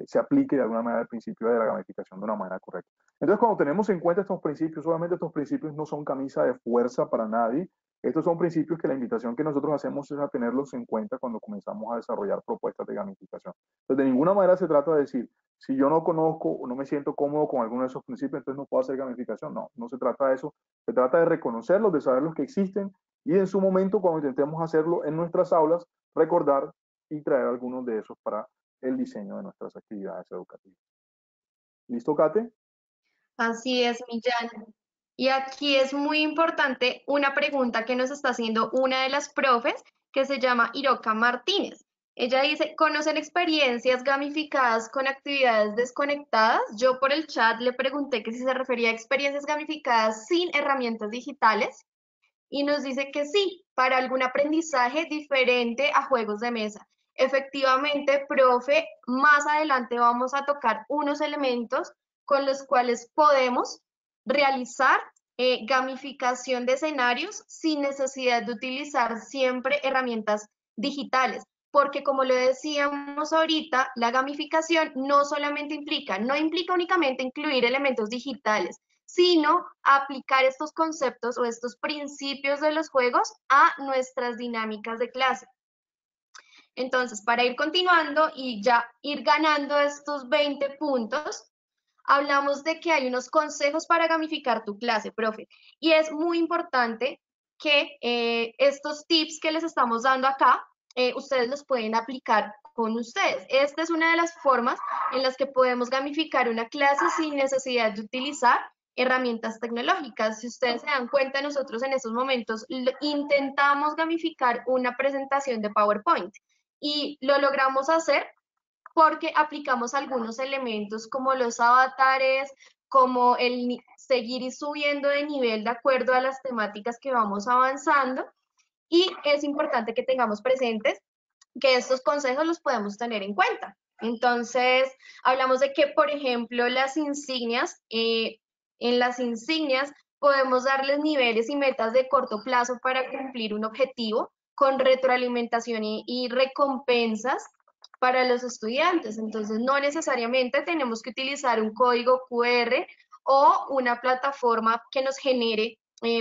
S3: se aplique de alguna manera el principio de la gamificación de una manera correcta. Entonces, cuando tenemos en cuenta estos principios, obviamente estos principios no son camisa de fuerza para nadie. Estos son principios que la invitación que nosotros hacemos es a tenerlos en cuenta cuando comenzamos a desarrollar propuestas de gamificación. Entonces, de ninguna manera se trata de decir, si yo no conozco o no me siento cómodo con alguno de esos principios, entonces no puedo hacer gamificación. No, no se trata de eso. Se trata de reconocerlos, de saber los que existen y en su momento, cuando intentemos hacerlo en nuestras aulas, recordar y traer algunos de esos para el diseño de nuestras actividades educativas. ¿Listo, Kate?
S2: Así es, Millán. Y aquí es muy importante una pregunta que nos está haciendo una de las profes, que se llama Iroka Martínez. Ella dice, ¿conocen experiencias gamificadas con actividades desconectadas? Yo por el chat le pregunté que si se refería a experiencias gamificadas sin herramientas digitales y nos dice que sí, para algún aprendizaje diferente a juegos de mesa. Efectivamente, profe, más adelante vamos a tocar unos elementos con los cuales podemos realizar gamificación de escenarios sin necesidad de utilizar siempre herramientas digitales. Porque como lo decíamos ahorita, la gamificación no solamente no implica únicamente incluir elementos digitales, sino aplicar estos conceptos o estos principios de los juegos a nuestras dinámicas de clase. Entonces, para ir continuando y ya ir ganando estos 20 puntos, hablamos de que hay unos consejos para gamificar tu clase, profe. Y es muy importante que estos tips que les estamos dando acá ustedes los pueden aplicar con ustedes. Esta es una de las formas en las que podemos gamificar una clase sin necesidad de utilizar herramientas tecnológicas. Si ustedes se dan cuenta, nosotros en estos momentos intentamos gamificar una presentación de PowerPoint y lo logramos hacer porque aplicamos algunos elementos como los avatares, como el seguir y subiendo de nivel de acuerdo a las temáticas que vamos avanzando. Y es importante que tengamos presentes que estos consejos los podemos tener en cuenta. Entonces, hablamos de que, por ejemplo, las insignias, en las insignias podemos darles niveles y metas de corto plazo para cumplir un objetivo con retroalimentación y recompensas para los estudiantes. Entonces, no necesariamente tenemos que utilizar un código QR o una plataforma que nos genere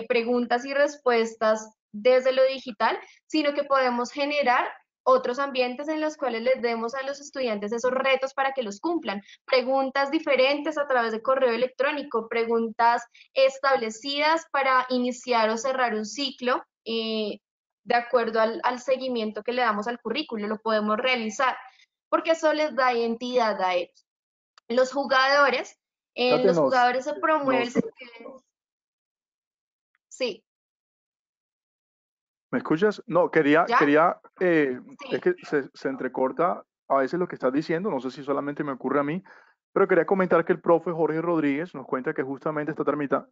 S2: preguntas y respuestas desde lo digital, sino que podemos generar otros ambientes en los cuales les demos a los estudiantes esos retos para que los cumplan. Preguntas diferentes a través de correo electrónico, preguntas establecidas para iniciar o cerrar un ciclo de acuerdo al seguimiento que le damos al currículo, lo podemos realizar, porque eso les da identidad a ellos. Los jugadores, en los jugadores se promueve el sentido. Sí.
S3: ¿Me escuchas? No, quería,
S2: Sí.
S3: es que se entrecorta a veces lo que estás diciendo, no sé si solamente me ocurre a mí, pero quería comentar que el profe Jorge Rodríguez nos cuenta que justamente está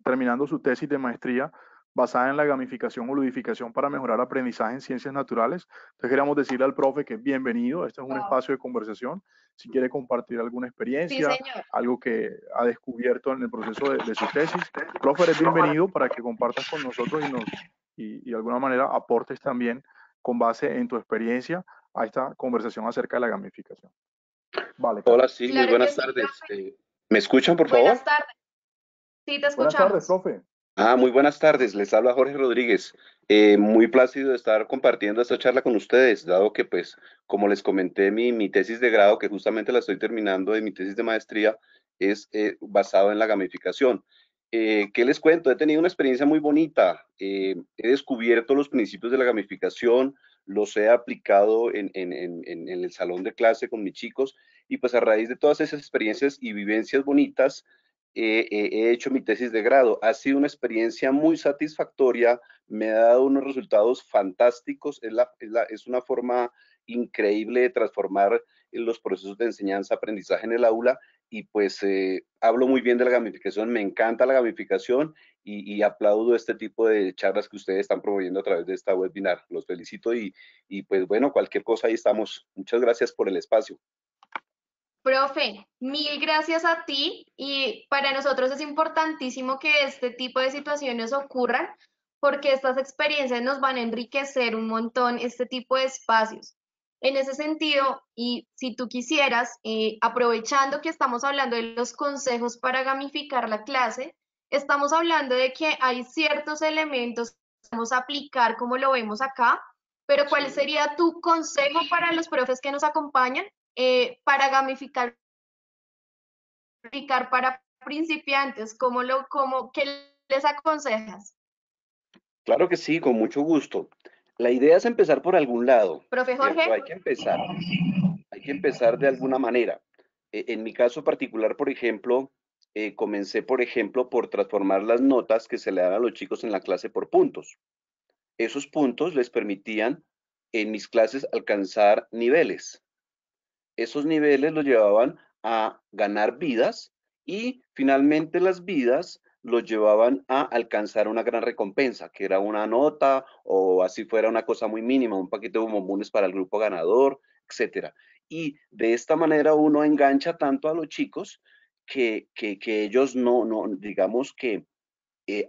S3: terminando su tesis de maestría basada en la gamificación o ludificación para mejorar aprendizaje en ciencias naturales. Entonces queríamos decirle al profe que bienvenido, este es un espacio de conversación, si quiere compartir alguna experiencia,
S2: Sí, señor.
S3: algo que ha descubierto en el proceso de su tesis. Profe, eres bienvenido para que compartas con nosotros y de alguna manera aportes también con base en tu experiencia a esta conversación acerca de la gamificación. Vale,
S4: Hola, sí, muy
S2: Claro que
S4: buenas
S2: sí,
S4: tardes.
S2: profe.
S4: ¿Me escuchan, por
S2: Buenas
S4: favor?
S2: tardes. Sí, te
S3: buenas tardes,
S2: escuchamos.
S3: profe.
S4: Muy buenas tardes. Les habla Jorge Rodríguez. Muy plácido de estar compartiendo esta charla con ustedes, dado que, pues, como les comenté, mi tesis de grado, que justamente la estoy terminando de mi tesis de maestría, es basado en la gamificación. ¿Qué les cuento? He tenido una experiencia muy bonita. He descubierto los principios de la gamificación, los he aplicado en el salón de clase con mis chicos y pues a raíz de todas esas experiencias y vivencias bonitas, he hecho mi tesis de grado. Ha sido una experiencia muy satisfactoria, me ha dado unos resultados fantásticos, es una forma increíble de transformar los procesos de enseñanza-aprendizaje en el aula y pues hablo muy bien de la gamificación, me encanta la gamificación y aplaudo este tipo de charlas que ustedes están promoviendo a través de esta webinar. Los felicito y pues bueno, cualquier cosa ahí estamos. Muchas gracias por el espacio.
S2: Profe, mil gracias a ti y para nosotros es importantísimo que este tipo de situaciones ocurran porque estas experiencias nos van a enriquecer un montón este tipo de espacios. En ese sentido, y si tú quisieras, aprovechando que estamos hablando de los consejos para gamificar la clase, estamos hablando de que hay ciertos elementos que podemos aplicar como lo vemos acá, pero ¿cuál sería tu consejo para los profes que nos acompañan? Para gamificar para principiantes, ¿qué les aconsejas?
S4: Claro que sí, con mucho gusto. La idea es empezar por algún lado,
S2: Profe
S4: ¿cierto?
S2: Jorge.
S4: Hay que empezar de alguna manera. En mi caso particular, por ejemplo, comencé, por ejemplo, por transformar las notas que se le dan a los chicos en la clase por puntos. Esos puntos les permitían en mis clases alcanzar niveles. Esos niveles los llevaban a ganar vidas y finalmente las vidas los llevaban a alcanzar una gran recompensa, que era una nota o así fuera una cosa muy mínima, un paquete de bombones para el grupo ganador, etcétera. Y de esta manera uno engancha tanto a los chicos que ellos digamos que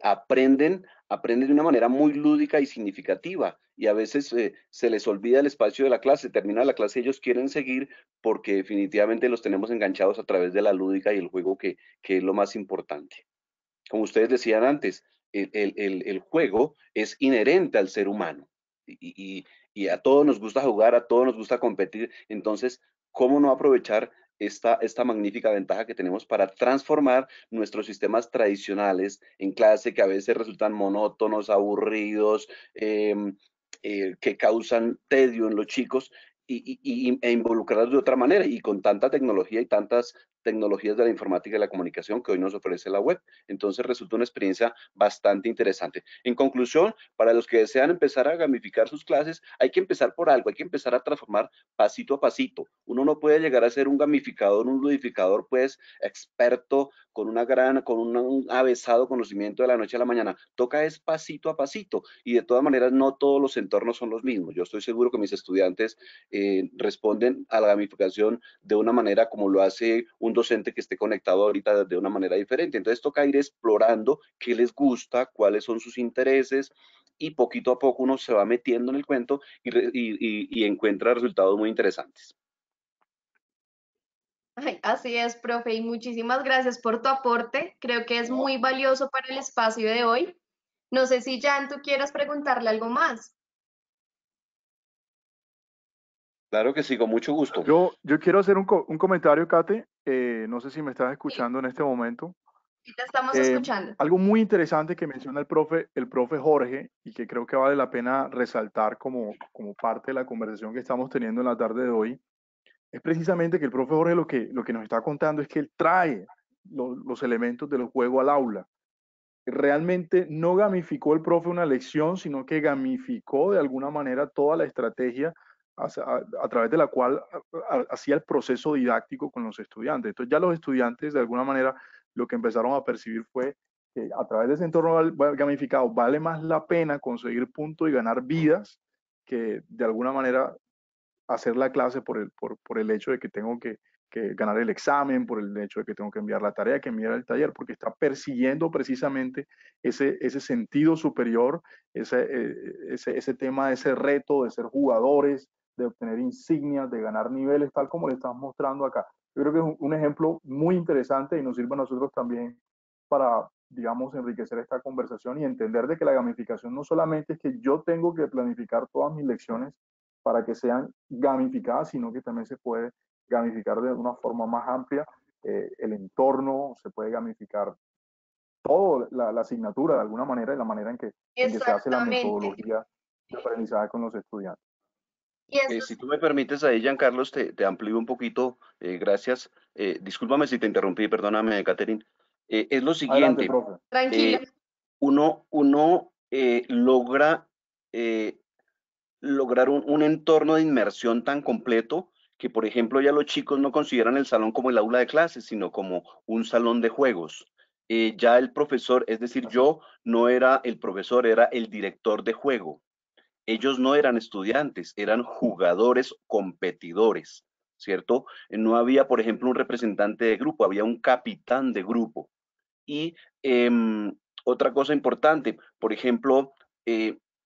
S4: aprenden de una manera muy lúdica y significativa y a veces se les olvida el espacio de la clase, termina la clase y ellos quieren seguir porque definitivamente los tenemos enganchados a través de la lúdica y el juego que es lo más importante. Como ustedes decían antes, el juego es inherente al ser humano y a todos nos gusta jugar, a todos nos gusta competir, entonces, ¿cómo no aprovechar esta magnífica ventaja que tenemos para transformar nuestros sistemas tradicionales en clase que a veces resultan monótonos, aburridos, que causan tedio en los chicos e involucrarlos de otra manera y con tanta tecnología y tantas tecnologías de la informática y la comunicación que hoy nos ofrece la web. Entonces resulta una experiencia bastante interesante. En conclusión, para los que desean empezar a gamificar sus clases, hay que empezar por algo, hay que empezar a transformar pasito a pasito. Uno no puede llegar a ser un gamificador, un ludificador, pues, experto con un avesado conocimiento de la noche a la mañana. Toca es pasito a pasito y de todas maneras no todos los entornos son los mismos. Yo estoy seguro que mis estudiantes responden a la gamificación de una manera como lo hace un docente que esté conectado ahorita de una manera diferente. Entonces toca ir explorando qué les gusta, cuáles son sus intereses y poquito a poco uno se va metiendo en el cuento y encuentra resultados muy interesantes.
S2: Ay, así es, profe, y muchísimas gracias por tu aporte. Creo que es muy valioso para el espacio de hoy. No sé si Jan, tú quieras preguntarle algo más.
S4: Claro que sí, con mucho gusto.
S3: Yo quiero hacer un comentario, Kate. No sé si me estás escuchando en este momento.
S2: Sí, te estamos escuchando.
S3: Algo muy interesante que menciona el profe Jorge y que creo que vale la pena resaltar como parte de la conversación que estamos teniendo en la tarde de hoy, es precisamente que el profe Jorge lo que nos está contando es que él trae los elementos del juego al aula. Realmente no gamificó el profe una lección, sino que gamificó de alguna manera toda la estrategia a través de la cual hacía el proceso didáctico con los estudiantes. Entonces ya los estudiantes de alguna manera lo que empezaron a percibir fue que a través de ese entorno gamificado vale más la pena conseguir puntos y ganar vidas que de alguna manera hacer la clase por el hecho de que tengo que ganar el examen, por el hecho de que tengo que enviar la tarea, que enviar el taller, porque está persiguiendo precisamente ese sentido superior, ese tema, ese reto de ser jugadores, de obtener insignias, de ganar niveles, tal como le estamos mostrando acá. Yo creo que es un ejemplo muy interesante y nos sirve a nosotros también para, digamos, enriquecer esta conversación y entender de que la gamificación no solamente es que yo tengo que planificar todas mis lecciones para que sean gamificadas, sino que también se puede gamificar de una forma más amplia el entorno, se puede gamificar toda la asignatura de alguna manera y la manera en que se hace la
S2: Exactamente.
S3: metodología de aprendizaje con los estudiantes.
S2: Y eso
S4: Si
S2: es
S4: tú me permites ahí, Giancarlos, te amplío un poquito, gracias. Discúlpame si te interrumpí, perdóname, Catherine. Es lo
S3: Adelante,
S4: siguiente,
S3: profe.
S2: tranquilo.
S4: uno logra lograr un entorno de inmersión tan completo que, por ejemplo, ya los chicos no consideran el salón como el aula de clases, sino como un salón de juegos. Ya el profesor, es decir, yo no era el profesor, era el director de juego. Ellos no eran estudiantes, eran jugadores competidores, ¿cierto? No había, por ejemplo, un representante de grupo, había un capitán de grupo. Y otra cosa importante, por ejemplo,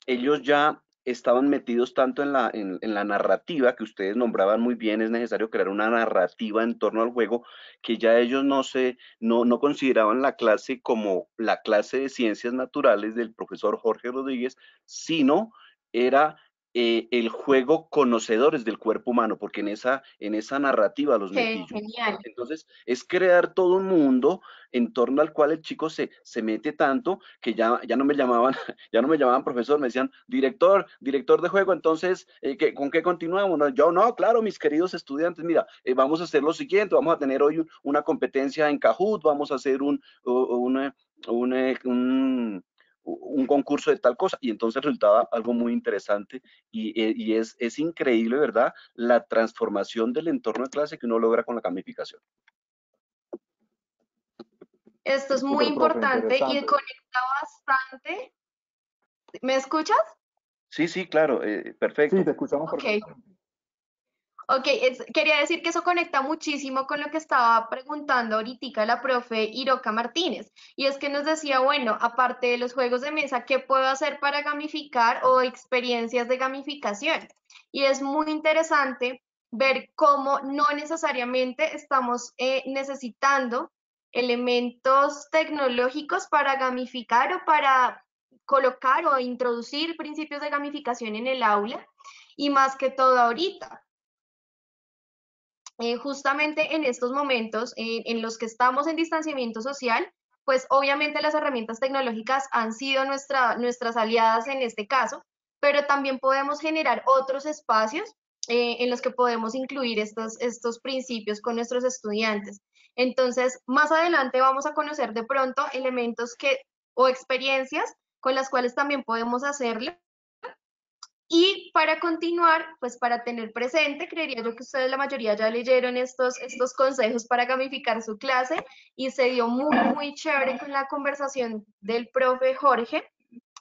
S4: ellos ya estaban metidos tanto en la narrativa que ustedes nombraban muy bien, es necesario crear una narrativa en torno al juego, que ya ellos no consideraban la clase como la clase de ciencias naturales del profesor Jorge Rodríguez, sino era el juego conocedores del cuerpo humano, porque en esa narrativa los metí
S2: Qué
S4: yo.
S2: genial.
S4: Entonces, es crear todo un mundo en torno al cual el chico se mete tanto que ya no me llamaban, ya no me llamaban profesor, me decían director de juego, entonces, ¿con qué continuamos? No, yo no, claro, mis queridos estudiantes, mira, vamos a hacer lo siguiente, vamos a tener hoy una competencia en Kahoot, vamos a hacer un concurso de tal cosa, y entonces resultaba algo muy interesante y es increíble, ¿verdad? La transformación del entorno de clase que uno logra con la gamificación.
S2: Esto es muy
S3: Súper, profe,
S2: importante y
S3: interesante.
S2: conecta bastante. ¿Me escuchas?
S4: Sí, claro,
S3: Sí,
S4: perfecto.
S3: te escuchamos
S2: Ok.
S3: perfectamente.
S2: Ok, quería decir que eso conecta muchísimo con lo que estaba preguntando ahorita la profe Iroka Martínez. Y es que nos decía, bueno, aparte de los juegos de mesa, ¿qué puedo hacer para gamificar o experiencias de gamificación? Y es muy interesante ver cómo no necesariamente estamos necesitando elementos tecnológicos para gamificar o para colocar o introducir principios de gamificación en el aula. Y más que todo ahorita justamente en estos momentos en los que estamos en distanciamiento social, pues obviamente las herramientas tecnológicas han sido nuestras aliadas en este caso, pero también podemos generar otros espacios en los que podemos incluir estos principios con nuestros estudiantes. Entonces, más adelante vamos a conocer de pronto elementos o experiencias con las cuales también podemos hacerlo. Y para continuar, pues para tener presente, creería yo que ustedes la mayoría ya leyeron estos consejos para gamificar su clase y se dio muy chévere con la conversación del profe Jorge.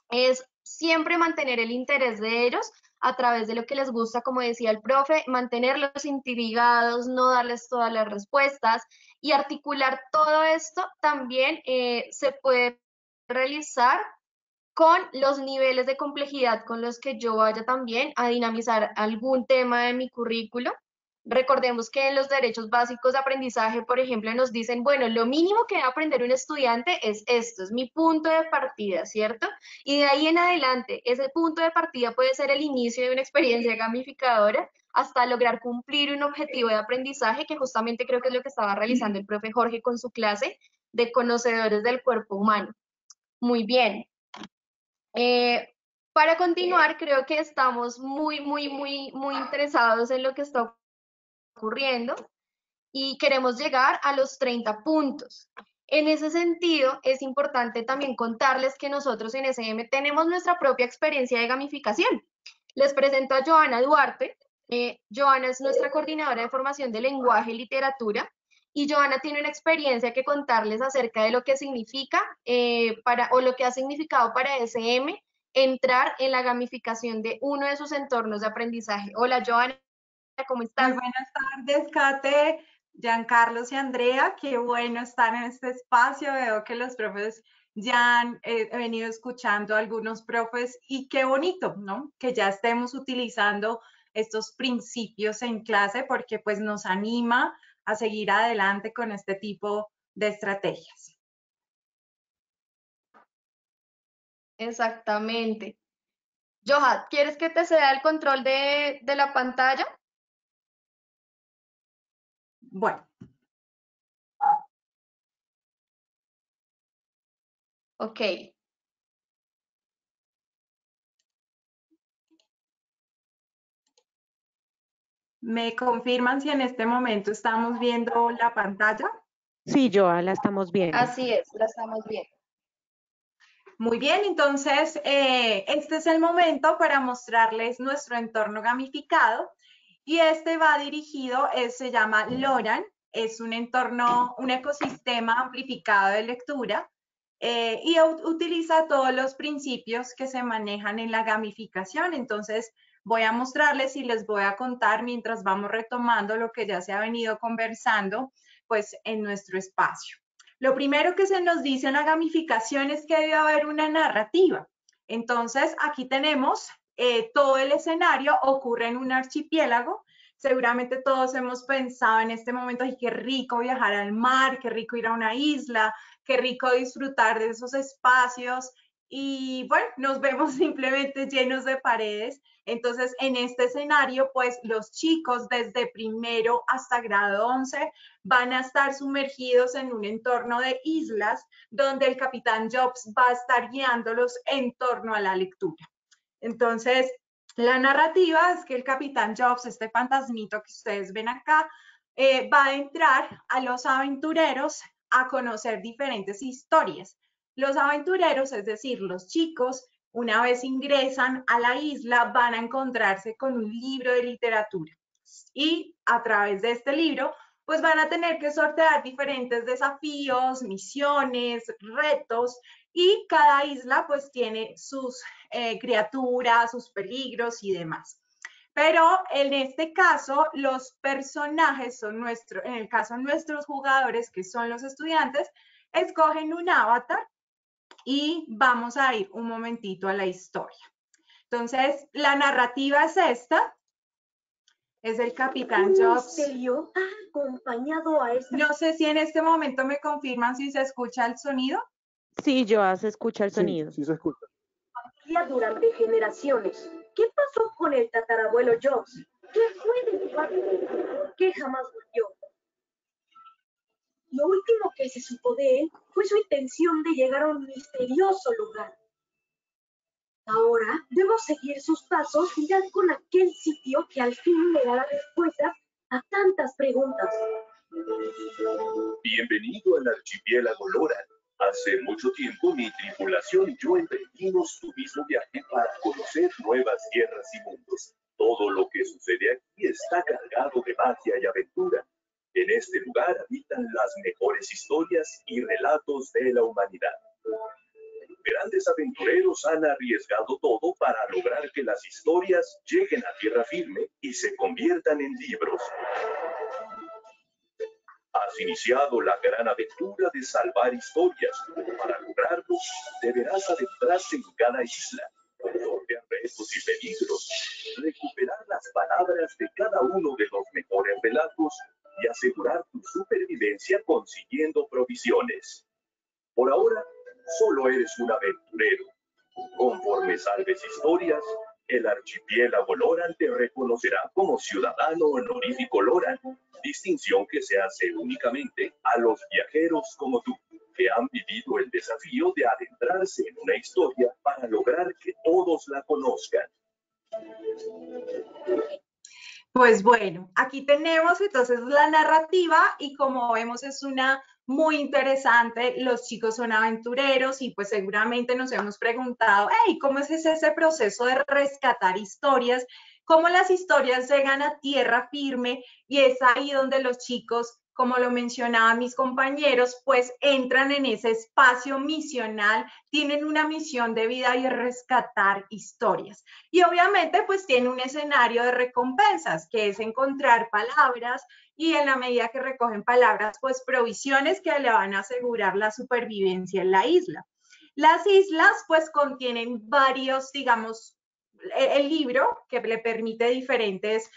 S2: Es siempre mantener el interés de ellos a través de lo que les gusta, como decía el profe, mantenerlos intrigados, no darles todas las respuestas y articular todo esto también se puede realizar con los niveles de complejidad con los que yo vaya también a dinamizar algún tema de mi currículo. Recordemos que en los derechos básicos de aprendizaje, por ejemplo, nos dicen, bueno, lo mínimo que debe aprender un estudiante es esto, es mi punto de partida, ¿cierto? Y de ahí en adelante, ese punto de partida puede ser el inicio de una experiencia gamificadora hasta lograr cumplir un objetivo de aprendizaje, que justamente creo que es lo que estaba realizando el profe Jorge con su clase de conocedores del cuerpo humano. Muy bien. Para continuar, creo que estamos muy interesados en lo que está ocurriendo y queremos llegar a los 30 puntos. En ese sentido, es importante también contarles que nosotros en SM tenemos nuestra propia experiencia de gamificación. Les presento a Joana Duarte. Joana es nuestra coordinadora de formación de lenguaje y literatura. Y Joana tiene una experiencia que contarles acerca de lo que significa o lo que ha significado para SM entrar en la gamificación de uno de sus entornos de aprendizaje. Hola, Joana, ¿cómo estás?
S5: Muy buenas tardes, Kate, Giancarlos y Andrea. Qué bueno estar en este espacio. Veo que los profes ya han venido escuchando a algunos profes y qué bonito, ¿no? Que ya estemos utilizando estos principios en clase porque pues nos anima a seguir adelante con este tipo de estrategias.
S2: Exactamente. Johan, ¿quieres que te ceda el control de la pantalla?
S5: Bueno.
S2: Ok.
S5: ¿Me confirman si en este momento estamos viendo la pantalla?
S1: Sí, Joa, la estamos viendo.
S2: Así es, la estamos viendo.
S5: Muy bien, entonces este es el momento para mostrarles nuestro entorno gamificado y este va dirigido, se llama Loran, es un entorno, un ecosistema amplificado de lectura y utiliza todos los principios que se manejan en la gamificación. Entonces voy a mostrarles y les voy a contar mientras vamos retomando lo que ya se ha venido conversando pues en nuestro espacio. Lo primero que se nos dice en la gamificación es que debe haber una narrativa. Entonces, aquí tenemos todo el escenario, ocurre en un archipiélago. Seguramente todos hemos pensado en este momento, ay, qué rico viajar al mar, qué rico ir a una isla, qué rico disfrutar de esos espacios. Y bueno, nos vemos simplemente llenos de paredes. Entonces, en este escenario, pues los chicos desde primero hasta grado 11 van a estar sumergidos en un entorno de islas donde el capitán Jobs va a estar guiándolos en torno a la lectura. Entonces, la narrativa es que el capitán Jobs, este fantasmito que ustedes ven acá, va a entrar a los aventureros a conocer diferentes historias. Los aventureros, es decir, los chicos, una vez ingresan a la isla, van a encontrarse con un libro de literatura. Y a través de este libro, pues van a tener que sortear diferentes desafíos, misiones, retos, y cada isla pues tiene sus criaturas, sus peligros y demás. Pero en este caso, los personajes son nuestros, en el caso nuestros jugadores, que son los estudiantes, escogen un avatar y vamos a ir un momentito a la historia. Entonces, la narrativa es esta. Es el capitán Jobs.
S6: Misterio ha acompañado a esta...
S5: No sé si en este momento me confirman si se escucha el sonido.
S1: Sí, Joa, se escucha el sonido.
S3: Sí, se escucha.
S6: Durante generaciones. ¿Qué pasó con el tatarabuelo Jobs? ¿Qué fue de su padre? ¿Por qué jamás volvió? Lo último que se supo de él fue su intención de llegar a un misterioso lugar. Ahora debo seguir sus pasos y dar con aquel sitio que al fin me dará respuestas a tantas preguntas.
S7: Bienvenido al archipiélago Loran. Hace mucho tiempo mi tripulación y yo emprendimos tu mismo viaje para conocer nuevas tierras y mundos. Todo lo que sucede aquí está cargado de magia y aventura. En este lugar habitan las mejores historias y relatos de la humanidad. Grandes aventureros han arriesgado todo para lograr que las historias lleguen a tierra firme y se conviertan en libros. Has iniciado la gran aventura de salvar historias. Para lograrlo, deberás adentrarse en cada isla, sortear retos y peligros, recuperar las palabras de cada uno de los mejores relatos y asegurar tu supervivencia consiguiendo provisiones. Por ahora, solo eres un aventurero. Conforme salves historias, el archipiélago Loran te reconocerá como ciudadano honorífico Loran, distinción que se hace únicamente a los viajeros como tú, que han vivido el desafío de adentrarse en una historia para lograr que todos la conozcan.
S5: Pues bueno, aquí tenemos entonces la narrativa y como vemos es una muy interesante. Los chicos son aventureros y pues seguramente nos hemos preguntado, hey, ¿cómo es ese proceso de rescatar historias? ¿Cómo las historias llegan a tierra firme? Y es ahí donde los chicos, como lo mencionaban mis compañeros, pues entran en ese espacio misional, tienen una misión de vida y es rescatar historias. Y obviamente pues tiene un escenario de recompensas, que es encontrar palabras y en la medida que recogen palabras, pues provisiones que le van a asegurar la supervivencia en la isla. Las islas pues contienen varios, digamos, el libro que le permite diferentes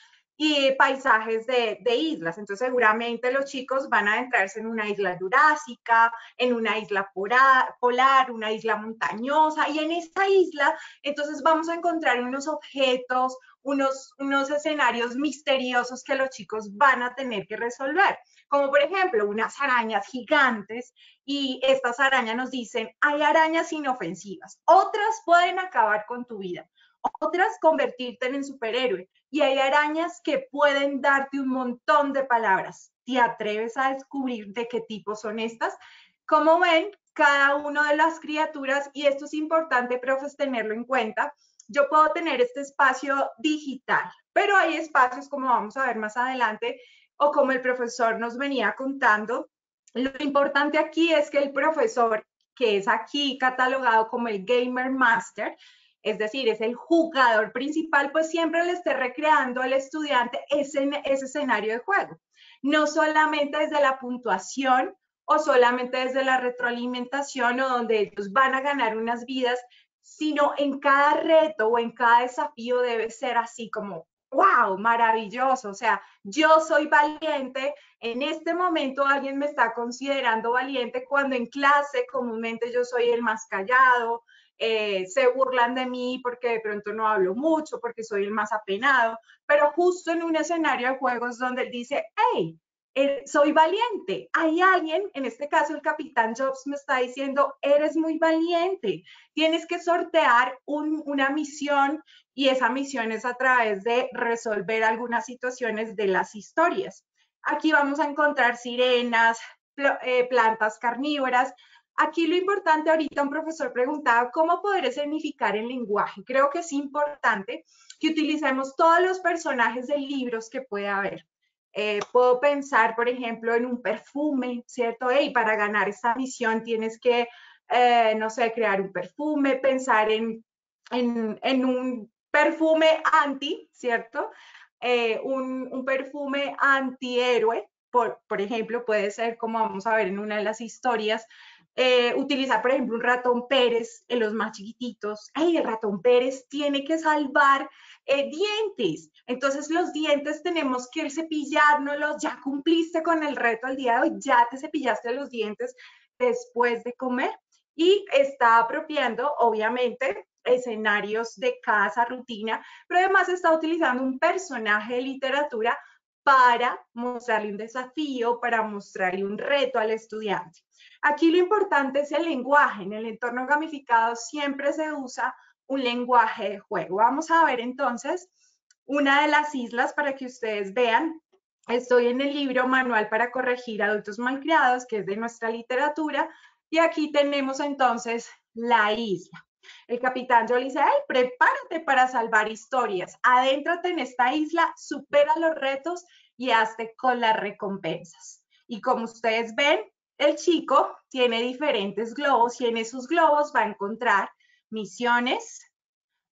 S5: paisajes de islas. Entonces seguramente los chicos van a adentrarse en una isla jurásica, en una isla polar, una isla montañosa, y en esta isla entonces vamos a encontrar unos objetos, unos escenarios misteriosos que los chicos van a tener que resolver, como por ejemplo unas arañas gigantes, y estas arañas nos dicen, hay arañas inofensivas, otras pueden acabar con tu vida, otras convertirte en superhéroe, y hay arañas que pueden darte un montón de palabras. ¿Te atreves a descubrir de qué tipo son estas? Como ven, cada una de las criaturas, y esto es importante, profes, tenerlo en cuenta, yo puedo tener este espacio digital, pero hay espacios, como vamos a ver más adelante, o como el profesor nos venía contando. Lo importante aquí es que el profesor, que es aquí catalogado como el Gamer Master, es decir, es el jugador principal, pues siempre le esté recreando al estudiante ese escenario de juego. No solamente desde la puntuación o solamente desde la retroalimentación o donde ellos van a ganar unas vidas, sino en cada reto o en cada desafío debe ser así como, wow, maravilloso. O sea, yo soy valiente, en este momento alguien me está considerando valiente cuando en clase comúnmente yo soy el más callado, se burlan de mí porque de pronto no hablo mucho, porque soy el más apenado, pero justo en un escenario de juegos donde él dice, hey, soy valiente. Hay alguien, en este caso el Capitán Jobs, me está diciendo, eres muy valiente, tienes que sortear una misión, y esa misión es a través de resolver algunas situaciones de las historias. Aquí vamos a encontrar sirenas, plantas carnívoras. Aquí lo importante, ahorita un profesor preguntaba, ¿cómo poder escenificar el lenguaje? Creo que es importante que utilicemos todos los personajes de libros que pueda haber. Puedo pensar, por ejemplo, en un perfume, ¿cierto? Y para ganar esta misión tienes que, no sé, crear un perfume, pensar en un perfume anti, ¿cierto? Un perfume antihéroe, por ejemplo, puede ser, como vamos a ver en una de las historias, utilizar, por ejemplo, un ratón Pérez en los más chiquititos. ¡Ay, el ratón Pérez tiene que salvar dientes! Entonces, los dientes tenemos que cepillárnoslos. Ya cumpliste con el reto el día de hoy, ya te cepillaste los dientes después de comer. Y está apropiando, obviamente, escenarios de cada rutina, pero además está utilizando un personaje de literatura para mostrarle un desafío, para mostrarle un reto al estudiante. Aquí lo importante es el lenguaje. En el entorno gamificado siempre se usa un lenguaje de juego. Vamos a ver entonces una de las islas para que ustedes vean. Estoy en el libro Manual para corregir adultos malcriados, que es de nuestra literatura, y aquí tenemos entonces la isla. El capitán Joel dice, hey, prepárate para salvar historias, adéntrate en esta isla, supera los retos y hazte con las recompensas. Y como ustedes ven, el chico tiene diferentes globos y en esos globos va a encontrar misiones,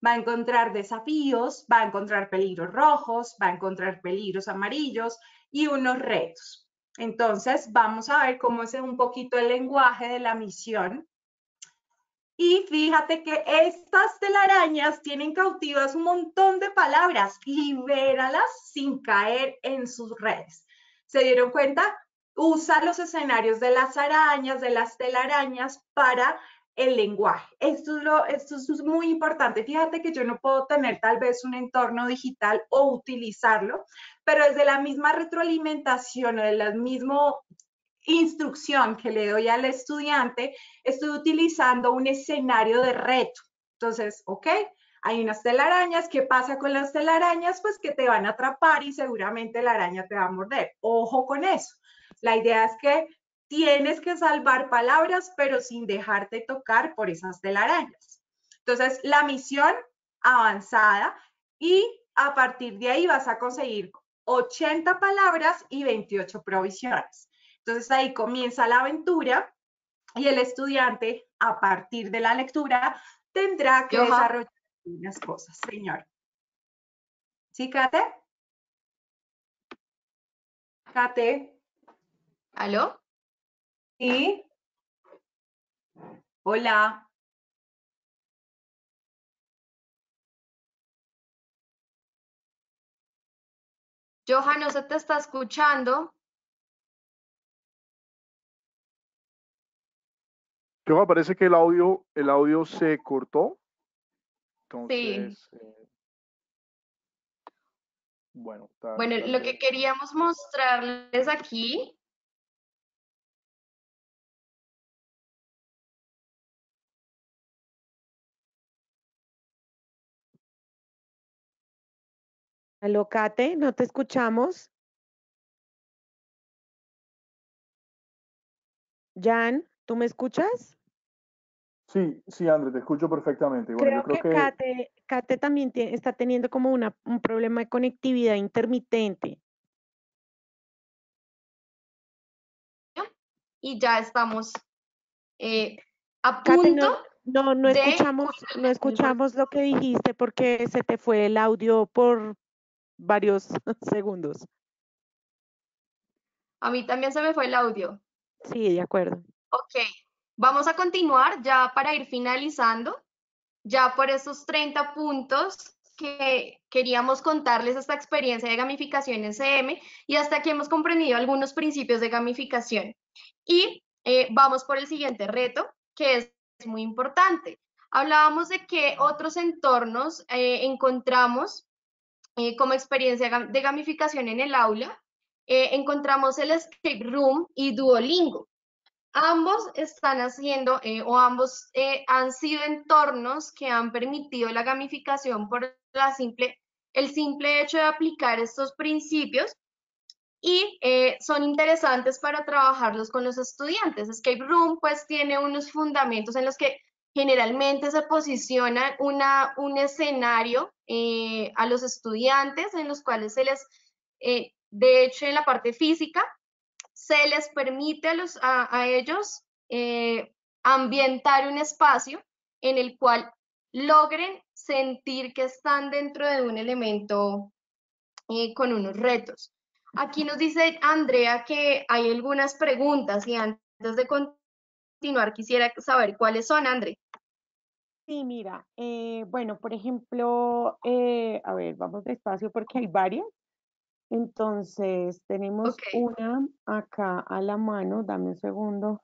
S5: va a encontrar desafíos, va a encontrar peligros rojos, va a encontrar peligros amarillos y unos retos. Entonces, vamos a ver cómo es un poquito el lenguaje de la misión. Y fíjate que estas telarañas tienen cautivas un montón de palabras. Libéralas sin caer en sus redes. ¿Se dieron cuenta? Usa los escenarios de las arañas, de las telarañas para el lenguaje. Esto es muy importante. Fíjate que yo no puedo tener tal vez un entorno digital o utilizarlo, pero desde la misma retroalimentación o del mismo instrucción que le doy al estudiante, estoy utilizando un escenario de reto. Entonces, ok, hay unas telarañas. ¿Qué pasa con las telarañas? Pues que te van a atrapar y seguramente la araña te va a morder. Ojo con eso. La idea es que tienes que salvar palabras, pero sin dejarte tocar por esas telarañas. Entonces, la misión avanzada y a partir de ahí vas a conseguir 80 palabras y 28 provisiones. Entonces ahí comienza la aventura y el estudiante, a partir de la lectura, tendrá que desarrollar unas cosas. Señor. ¿Sí, Kate? Kate.
S2: ¿Aló?
S5: ¿Sí? Hola.
S2: Johan, no se te está escuchando.
S3: Yo parece que el audio se cortó.
S2: Sí.
S3: Entonces, bueno,
S2: Bueno,
S3: tal
S2: lo
S3: vez.
S2: que queríamos mostrarles aquí
S1: Aló, Kate, ¿no te escuchamos? Jan, ¿tú me escuchas?
S3: Sí, André, te escucho perfectamente. Bueno, yo
S1: Creo
S3: creo
S1: que
S3: que
S1: Kate también está teniendo como un problema de conectividad intermitente.
S2: y ya estamos a
S1: Kate,
S2: punto
S1: no
S2: de
S1: escuchamos lo que dijiste porque se te fue el audio por varios segundos.
S2: A mí también se me fue el audio.
S1: Sí, de acuerdo.
S2: Ok, vamos a continuar ya para ir finalizando, ya por estos 30 puntos que queríamos contarles esta experiencia de gamificación en CM y hasta aquí hemos comprendido algunos principios de gamificación. Y vamos por el siguiente reto, que es muy importante. Hablábamos de que otros entornos encontramos como experiencia de gamificación en el aula. Encontramos el Escape Room y Duolingo. Ambos están haciendo o ambos han sido entornos que han permitido la gamificación por el simple hecho de aplicar estos principios y son interesantes para trabajarlos con los estudiantes. Escape Room pues tiene unos fundamentos en los que generalmente se posiciona un escenario a los estudiantes en los cuales de hecho en la parte física, se les permite a ellos ambientar un espacio en el cual logren sentir que están dentro de un elemento con unos retos. Aquí nos dice Andrea que hay algunas preguntas y antes de continuar quisiera saber cuáles son, Andrea.
S1: Sí, mira, bueno, por ejemplo, a ver, vamos despacio porque hay varias. Entonces, tenemos una acá a la mano, dame un segundo.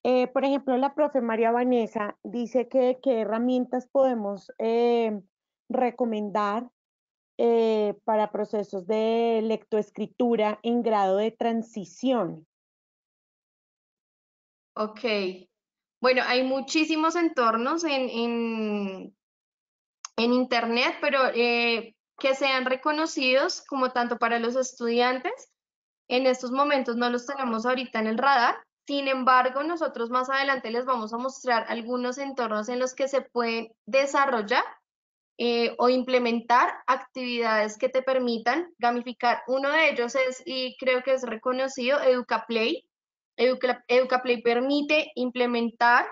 S1: Por ejemplo, la profe María Vanessa dice que qué herramientas podemos recomendar para procesos de lectoescritura en grado de transición.
S2: Ok. Bueno, hay muchísimos entornos en internet, pero que sean reconocidos como tanto para los estudiantes. En estos momentos no los tenemos ahorita en el radar. Sin embargo, nosotros más adelante les vamos a mostrar algunos entornos en los que se pueden desarrollar o implementar actividades que te permitan gamificar. Uno de ellos es, y creo que es reconocido, EducaPlay. EducaPlay permite implementar,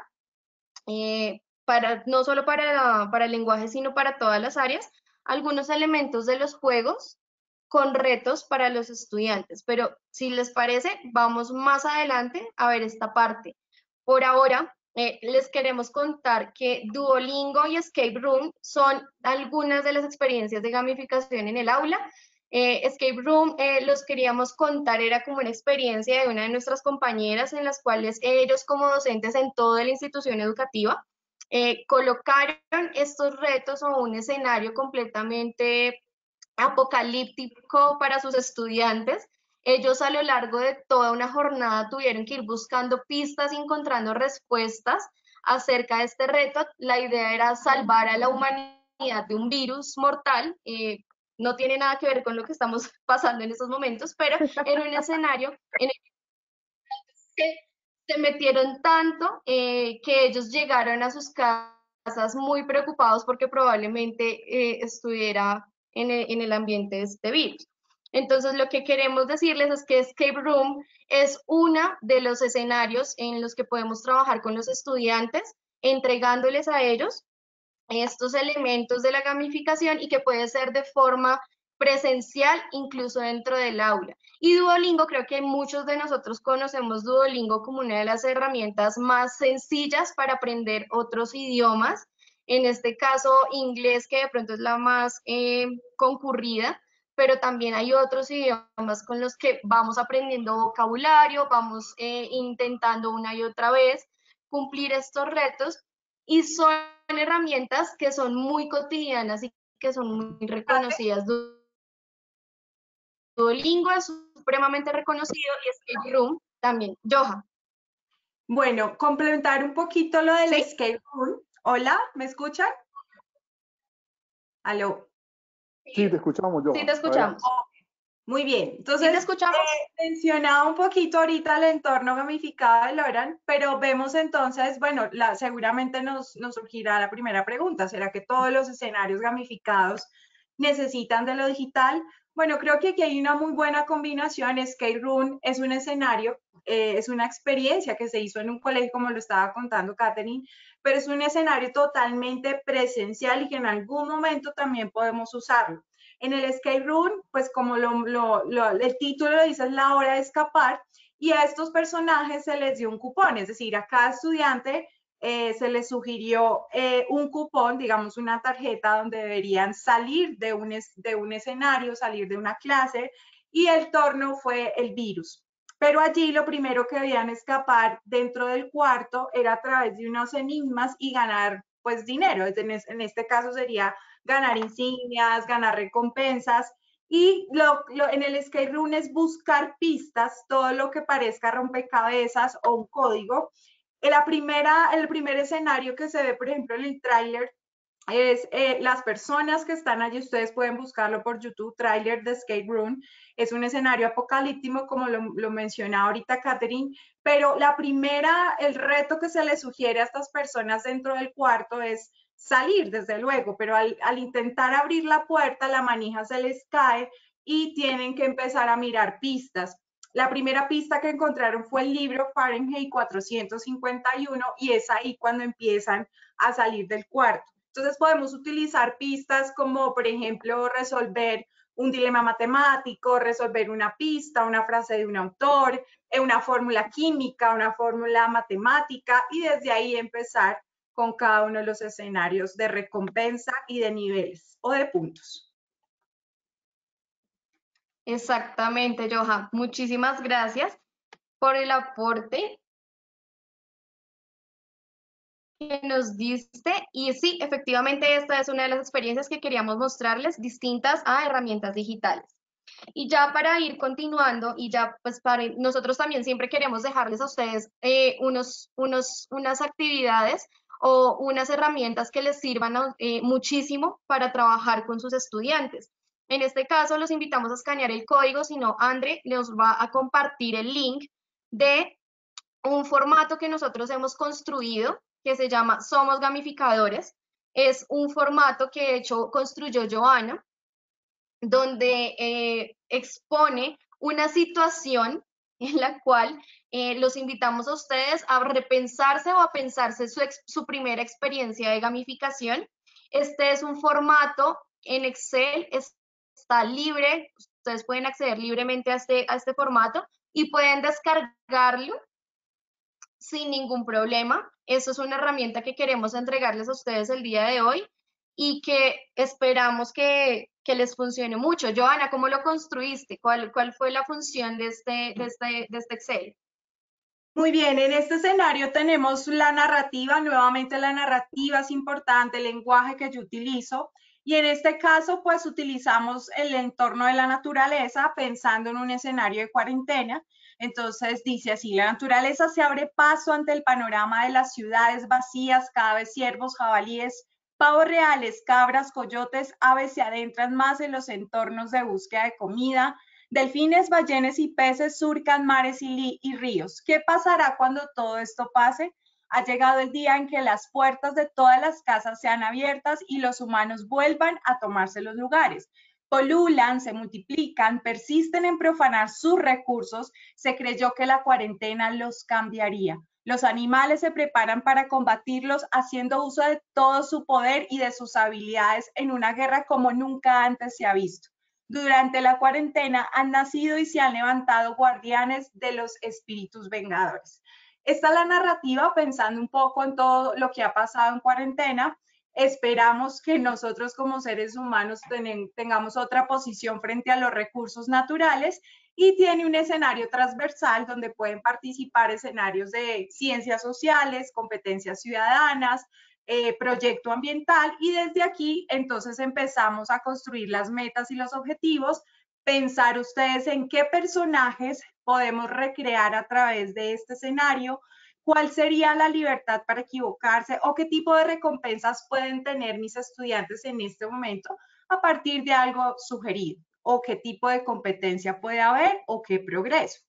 S2: no solo para el lenguaje, sino para todas las áreas, algunos elementos de los juegos con retos para los estudiantes. Pero si les parece, vamos más adelante a ver esta parte. Por ahora, les queremos contar que Duolingo y Escape Room son algunas de las experiencias de gamificación en el aula. Escape Room, los queríamos contar, era como una experiencia de una de nuestras compañeras en las cuales ellos como docentes en toda la institución educativa colocaron estos retos o un escenario completamente apocalíptico para sus estudiantes. Ellos a lo largo de toda una jornada tuvieron que ir buscando pistas y encontrando respuestas acerca de este reto. La idea era salvar a la humanidad de un virus mortal. No tiene nada que ver con lo que estamos pasando en estos momentos, pero era un escenario en el que se metieron tanto que ellos llegaron a sus casas muy preocupados porque probablemente estuviera en el ambiente de este virus. Entonces, lo que queremos decirles es que Escape Room es uno de los escenarios en los que podemos trabajar con los estudiantes, entregándoles a ellos estos elementos de la gamificación y que puede ser de forma presencial, incluso dentro del aula. Y Duolingo, creo que muchos de nosotros conocemos Duolingo como una de las herramientas más sencillas para aprender otros idiomas. En este caso, inglés, que de pronto es la más concurrida, pero también hay otros idiomas con los que vamos aprendiendo vocabulario, vamos intentando una y otra vez cumplir estos retos y son herramientas que son muy cotidianas y que son muy reconocidas. Duolingo es supremamente reconocido y Escape Room también. Johan.
S5: Bueno, complementar un poquito lo del
S2: ¿Sí?
S5: Escape Room. Hola, ¿me escuchan? ¿Aló?
S3: Sí, te escuchamos, Johan.
S2: Sí, te escuchamos.
S5: Muy bien. Entonces,
S2: ¿Sí te escuchamos?
S5: mencionaba un poquito ahorita el entorno gamificado de Loran, pero vemos entonces, bueno, seguramente nos surgirá la primera pregunta. ¿Será que todos los escenarios gamificados necesitan de lo digital? Bueno, creo que aquí hay una muy buena combinación. Escape Room es un escenario, es una experiencia que se hizo en un colegio, como lo estaba contando Catherine, pero es un escenario totalmente presencial y que en algún momento también podemos usarlo. En el Escape Room, pues como el título lo dice, es la hora de escapar, y a estos personajes se les dio un cupón, es decir, a cada estudiante se les sugirió un cupón, digamos una tarjeta donde deberían salir de un escenario, salir de una clase, y el torno fue el virus. Pero allí lo primero que debían escapar dentro del cuarto era a través de unos enigmas y ganar pues dinero. En este caso sería ganar insignias, ganar recompensas. Y en el Escape Room es buscar pistas, todo lo que parezca rompecabezas o un código. El primer escenario que se ve, por ejemplo, en el tráiler, es las personas que están allí, ustedes pueden buscarlo por YouTube, tráiler de Escape Room, es un escenario apocalíptico, como lo mencionaba ahorita Catherine, pero el reto que se le sugiere a estas personas dentro del cuarto es salir, desde luego, pero al intentar abrir la puerta, la manija se les cae y tienen que empezar a mirar pistas. La primera pista que encontraron fue el libro Fahrenheit 451 y es ahí cuando empiezan a salir del cuarto. Entonces podemos utilizar pistas como, por ejemplo, resolver un dilema matemático, resolver una pista, una frase de un autor, una fórmula química, una fórmula matemática, y desde ahí empezar con cada uno de los escenarios de recompensa y de niveles o de puntos.
S2: Exactamente, Johan. Muchísimas gracias por el aporte que nos diste. Y sí, efectivamente, esta es una de las experiencias que queríamos mostrarles, distintas a herramientas digitales. Y ya para ir continuando, y ya pues nosotros también siempre queremos dejarles a ustedes unas actividades o unas herramientas que les sirvan muchísimo para trabajar con sus estudiantes. En este caso, los invitamos a escanear el código, si no, André les va a compartir el link de un formato que nosotros hemos construido que se llama Somos Gamificadores. Es un formato que de hecho construyó Joana, donde expone una situación en la cual los invitamos a ustedes a repensarse o a pensarse su primera experiencia de gamificación. Este es un formato en Excel, está libre, ustedes pueden acceder libremente a este formato y pueden descargarlo sin ningún problema. Eso es una herramienta que queremos entregarles a ustedes el día de hoy y que esperamos que les funcione mucho. Joana, ¿cómo lo construiste? ¿Cuál fue la función de este Excel?
S5: Muy bien, en este escenario tenemos la narrativa, nuevamente la narrativa es importante, el lenguaje que yo utilizo, y en este caso pues utilizamos el entorno de la naturaleza pensando en un escenario de cuarentena. Entonces dice así: la naturaleza se abre paso ante el panorama de las ciudades vacías, cada vez ciervos, jabalíes, pavos reales, cabras, coyotes, aves se adentran más en los entornos de búsqueda de comida. Delfines, ballenas y peces surcan mares y ríos. ¿Qué pasará cuando todo esto pase? Ha llegado el día en que las puertas de todas las casas sean abiertas y los humanos vuelvan a tomarse los lugares. Polulan, se multiplican, persisten en profanar sus recursos. Se creyó que la cuarentena los cambiaría. Los animales se preparan para combatirlos haciendo uso de todo su poder y de sus habilidades en una guerra como nunca antes se ha visto. Durante la cuarentena han nacido y se han levantado guardianes de los espíritus vengadores. Esta es la narrativa pensando un poco en todo lo que ha pasado en cuarentena. Esperamos que nosotros como seres humanos tengamos otra posición frente a los recursos naturales, y tiene un escenario transversal donde pueden participar escenarios de ciencias sociales, competencias ciudadanas, proyecto ambiental, y desde aquí entonces empezamos a construir las metas y los objetivos, pensar ustedes en qué personajes podemos recrear a través de este escenario, cuál sería la libertad para equivocarse o qué tipo de recompensas pueden tener mis estudiantes en este momento a partir de algo sugerido, o qué tipo de competencia puede haber o qué progreso.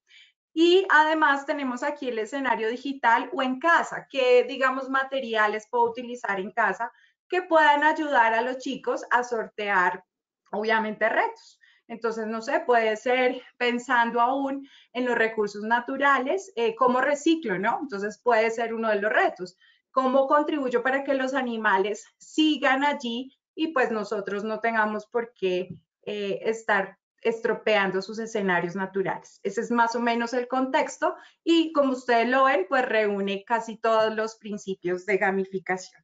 S5: Y además tenemos aquí el escenario digital o en casa, que digamos materiales puedo utilizar en casa que puedan ayudar a los chicos a sortear, obviamente, retos. Entonces, no sé, puede ser pensando aún en los recursos naturales, cómo reciclo, ¿no? Entonces puede ser uno de los retos. ¿Cómo contribuyo para que los animales sigan allí y pues nosotros no tengamos por qué estar estropeando sus escenarios naturales? Ese es más o menos el contexto y, como ustedes lo ven, pues reúne casi todos los principios de gamificación.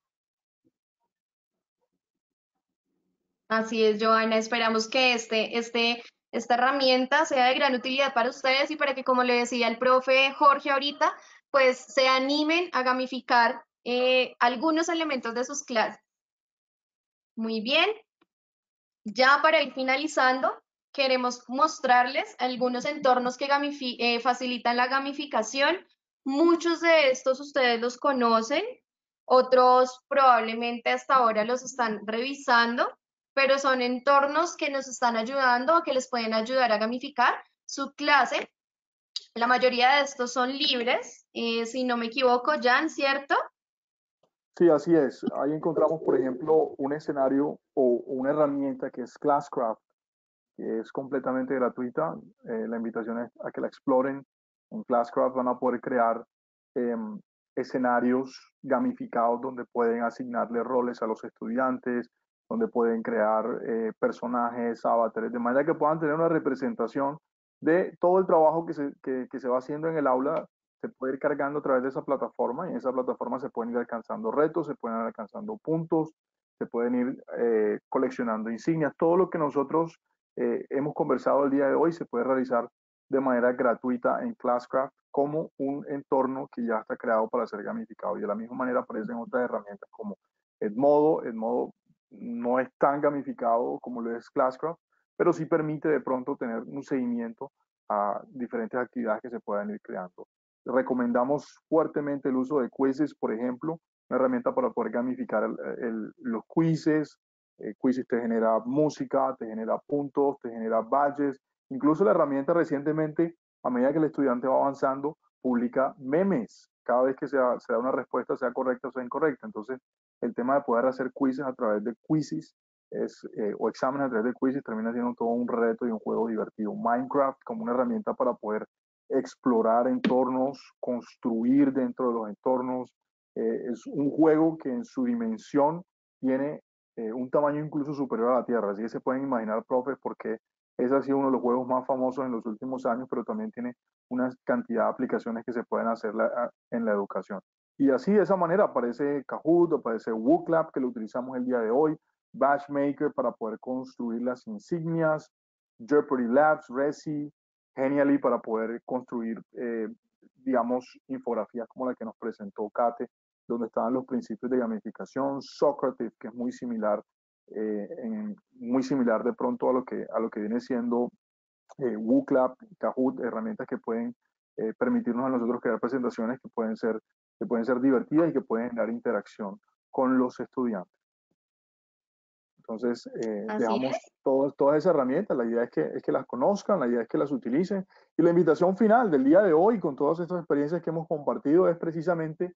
S2: Así es, Joana. Esperamos que esta herramienta sea de gran utilidad para ustedes y para que, como le decía el profe Jorge ahorita, pues se animen a gamificar algunos elementos de sus clases. Muy bien. Ya para ir finalizando, queremos mostrarles algunos entornos que facilitan la gamificación. Muchos de estos ustedes los conocen, otros probablemente hasta ahora los están revisando, pero son entornos que nos están ayudando o que les pueden ayudar a gamificar su clase. La mayoría de estos son libres, si no me equivoco, Jan, ¿cierto?
S3: Sí, así es. Ahí encontramos, por ejemplo, un escenario o una herramienta que es Classcraft, que es completamente gratuita. La invitación es a que la exploren. En Classcraft van a poder crear escenarios gamificados donde pueden asignarle roles a los estudiantes, donde pueden crear personajes, avatares, de manera que puedan tener una representación de todo el trabajo que se va haciendo en el aula. Se puede ir cargando a través de esa plataforma, y en esa plataforma se pueden ir alcanzando retos, se pueden ir alcanzando puntos, se pueden ir coleccionando insignias. Todo lo que nosotros hemos conversado el día de hoy se puede realizar de manera gratuita en Classcraft como un entorno que ya está creado para ser gamificado. Y de la misma manera aparecen otras herramientas como Edmodo. Edmodo no es tan gamificado como lo es Classcraft, pero sí permite de pronto tener un seguimiento a diferentes actividades que se puedan ir creando. Recomendamos fuertemente el uso de quizzes, por ejemplo, una herramienta para poder gamificar los quizzes. Quizzes te genera música, te genera puntos, te genera badges. Incluso la herramienta recientemente, a medida que el estudiante va avanzando, publica memes cada vez que se da una respuesta, sea correcta o sea incorrecta. Entonces, el tema de poder hacer quizzes a través de quizzes o exámenes a través de quizzes termina siendo todo un reto y un juego divertido. Minecraft como una herramienta para poder explorar entornos, construir dentro de los entornos. Es un juego que en su dimensión tiene un tamaño incluso superior a la Tierra. Así que se pueden imaginar, profes, porque ese ha sido uno de los juegos más famosos en los últimos años, pero también tiene una cantidad de aplicaciones que se pueden hacer en la educación. Y así, de esa manera, aparece Kahoot, aparece WooClap, que lo utilizamos el día de hoy, Batchmaker para poder construir las insignias, Jeopardy Labs, Resi, Genially para poder construir, digamos, infografías como la que nos presentó Kate, donde estaban los principios de gamificación, Socrative, que es muy similar de pronto a lo que viene siendo WooClap, Kahoot, herramientas que pueden permitirnos a nosotros crear presentaciones que pueden ser divertidas y que pueden dar interacción con los estudiantes. Entonces, dejamos todas esas herramientas. La idea es que las conozcan, la idea es que las utilicen. Y la invitación final del día de hoy, con todas estas experiencias que hemos compartido, es precisamente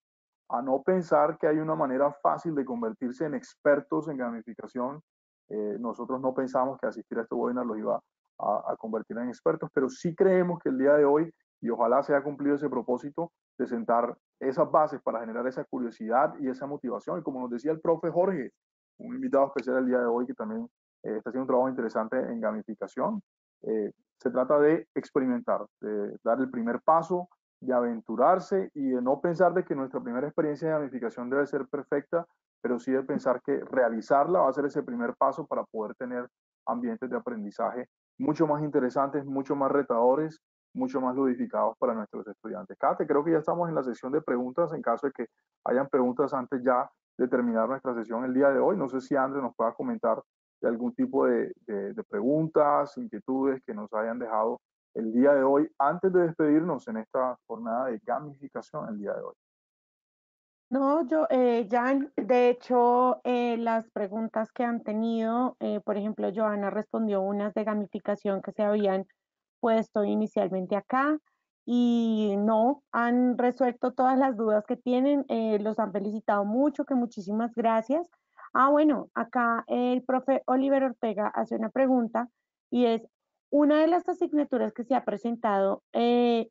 S3: a no pensar que hay una manera fácil de convertirse en expertos en gamificación. Nosotros no pensamos que asistir a este webinar los iba a convertir en expertos, pero sí creemos que el día de hoy, y ojalá se haya cumplido ese propósito, de sentar esas bases para generar esa curiosidad y esa motivación. Y como nos decía el profe Jorge, un invitado especial el día de hoy que también está haciendo un trabajo interesante en gamificación. Se trata de experimentar, de dar el primer paso, de aventurarse y de no pensar de que nuestra primera experiencia de gamificación debe ser perfecta, pero sí de pensar que realizarla va a ser ese primer paso para poder tener ambientes de aprendizaje mucho más interesantes, mucho más retadores, mucho más ludificados para nuestros estudiantes. Kate, creo que ya estamos en la sesión de preguntas, en caso de que hayan preguntas antes ya de terminar nuestra sesión el día de hoy. No sé si Andrés nos pueda comentar de algún tipo de preguntas, inquietudes que nos hayan dejado el día de hoy antes de despedirnos en esta jornada de gamificación el día de hoy.
S1: No, Jan, de hecho, las preguntas que han tenido, por ejemplo, Joana respondió unas de gamificación que se habían puesto inicialmente acá y no, han resuelto todas las dudas que tienen, los han felicitado mucho, que muchísimas gracias. Ah, bueno, acá el profe Oliver Ortega hace una pregunta y es, una de las asignaturas que se ha presentado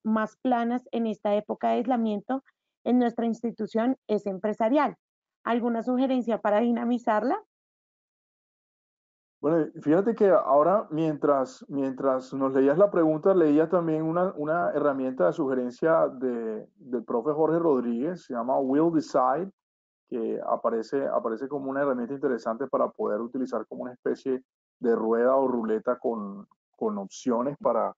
S1: más planas en esta época de aislamiento en nuestra institución es empresarial. ¿Alguna sugerencia para dinamizarla?
S3: Bueno, fíjate que ahora, mientras nos leías la pregunta, leías también una herramienta de sugerencia del profe Jorge Rodríguez, se llama Will Decide, que aparece como una herramienta interesante para poder utilizar como una especie de rueda o ruleta con opciones para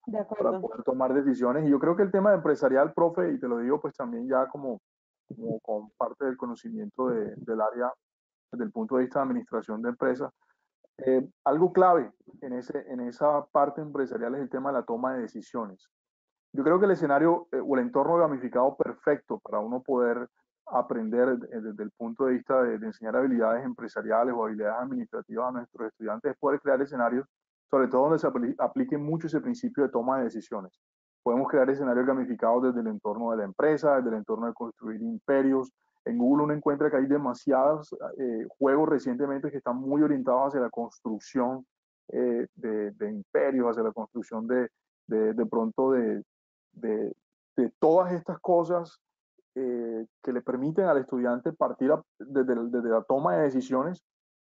S3: poder tomar decisiones. Y yo creo que el tema empresarial, profe, y te lo digo pues también ya como con parte del conocimiento del área desde el punto de vista de administración de empresas, algo clave en esa parte empresarial es el tema de la toma de decisiones. Yo creo que el escenario o el entorno gamificado perfecto para uno poder aprender desde el punto de vista de enseñar habilidades empresariales o habilidades administrativas a nuestros estudiantes es poder crear escenarios, sobre todo donde se aplique mucho ese principio de toma de decisiones. Podemos crear escenarios gamificados desde el entorno de la empresa, desde el entorno de construir imperios. En Google uno encuentra que hay demasiados juegos recientemente que están muy orientados hacia la construcción de imperios, hacia la construcción de pronto de todas estas cosas que le permiten al estudiante partir desde la toma de decisiones,